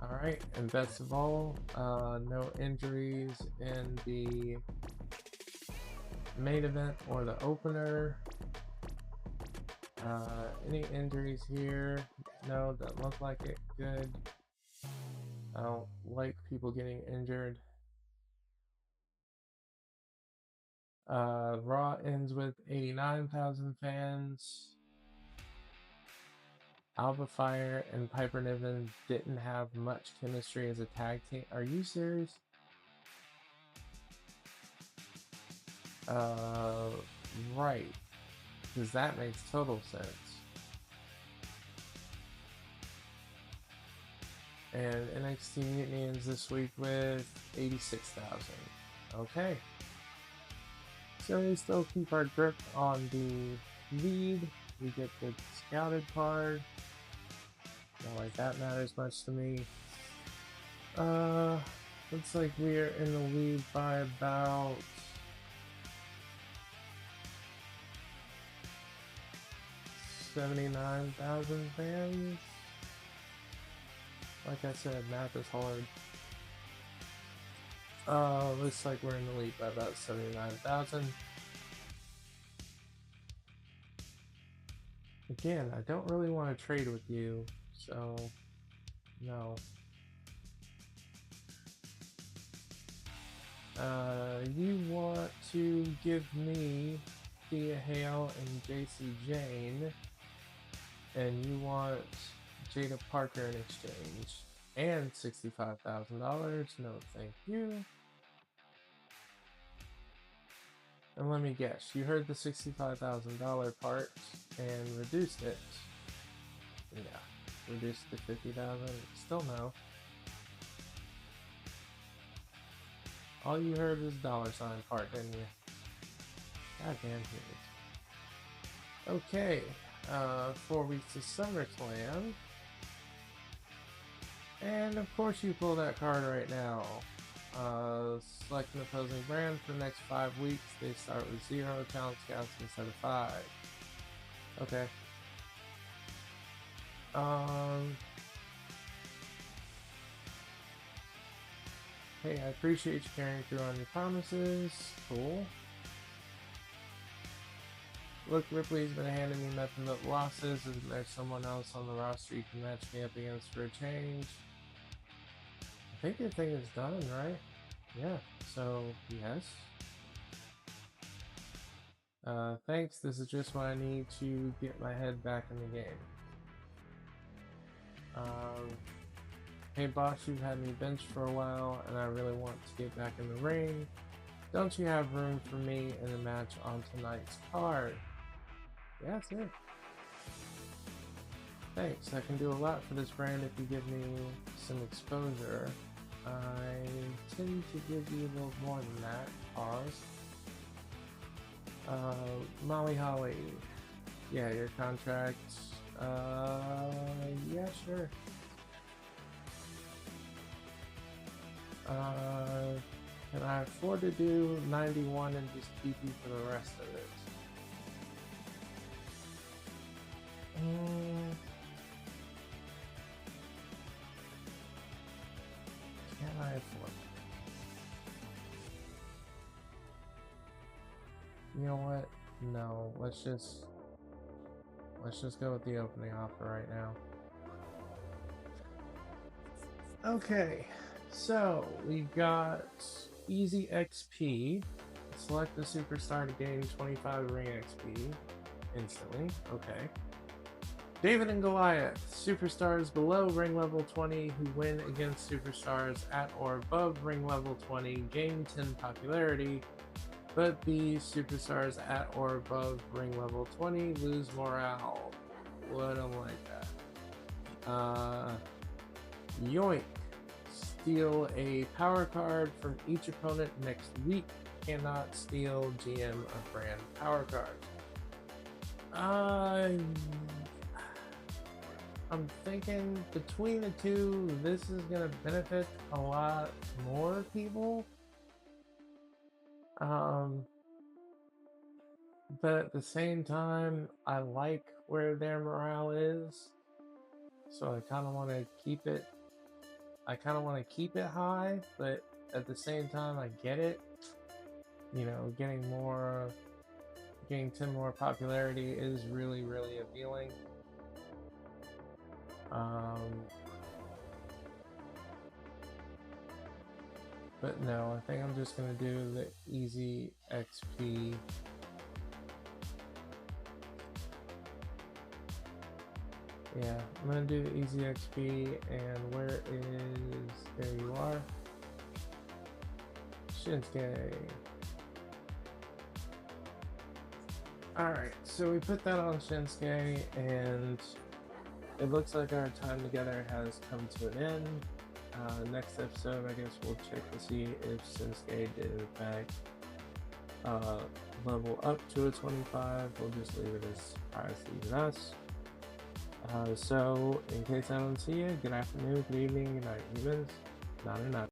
[SPEAKER 1] Alright, and best of all, no injuries in the main event or the opener. Any injuries here? No, doesn't look like it. Good. I don't like people getting injured. Raw ends with 89,000 fans. Alba Fire and Piper Niven didn't have much chemistry as a tag team. Are you serious? Right. Because that makes total sense. And NXT Mutiny ends this week with 86,000. Okay. So we still keep our grip on the lead. We get the scouted card. Not like that matters much to me. Looks like we are in the lead by about 79,000 fans. Like I said, math is hard. Looks like we're in the lead by about 79,000. Again, I don't really want to trade with you, so no. You want to give me Thea Hale and JC Jane, and you want Jada Parker in exchange, and $65,000. No, thank you. And let me guess, you heard the $65,000 part and reduced it. Yeah, reduced to 50,000. Still no. All you heard was $sign part, didn't you? Goddamn humans. Okay, 4 weeks of SummerSlam. And of course you pull that card right now. Select an opposing brand for the next 5 weeks. They start with 0 talent scouts instead of 5. Okay. Hey, I appreciate you carrying through on your promises. Cool. Look, Ripley's been handing me nothing but losses. Isn't there someone else on the roster you can match me up against for a change? I think your thing is done, right? Yeah, so yes. Thanks, this is just what I need to get my head back in the game. Hey boss, you've had me benched for a while and I really want to get back in the ring. Don't you have room for me in a match on tonight's card? Yeah, that's it. Thanks, I can do a lot for this brand if you give me some exposure. I tend to give you a little more than that. Pause. Molly Holly. Yeah, your contract. Yeah, sure. Can I afford to do 91 and just keep you for the rest of it? Can I afford it? You know what? No, let's just go with the opening offer right now. Okay, so we got Easy XP. Select the superstar to gain 25 ring XP instantly. Okay. David and Goliath. Superstars below ring level 20 who win against superstars at or above ring level 20 gain 10 popularity, but the superstars at or above ring level 20 lose morale. Well, I don't like that. Yoink. Steal a power card from each opponent next week. Cannot steal GM of brand power cards. I'm thinking between the two, this is gonna benefit a lot more people. But at the same time, I like where their morale is, so I kind of want to keep it. I kind of want to keep it high, but at the same time, I get it. You know, getting more getting 10 more popularity is really, really appealing. But no, I think I'm just gonna do the easy XP. Yeah, I'm gonna do the easy XP, and where is, there you are, Shinsuke. Alright, so we put that on Shinsuke, and it looks like our time together has come to an end. Next episode, I guess we'll check to see if Shinsuke did in fact level up to a 25. We'll just leave it as surprise to even us. So, in case I don't see you, good afternoon, good evening, good night, humans. Not enough.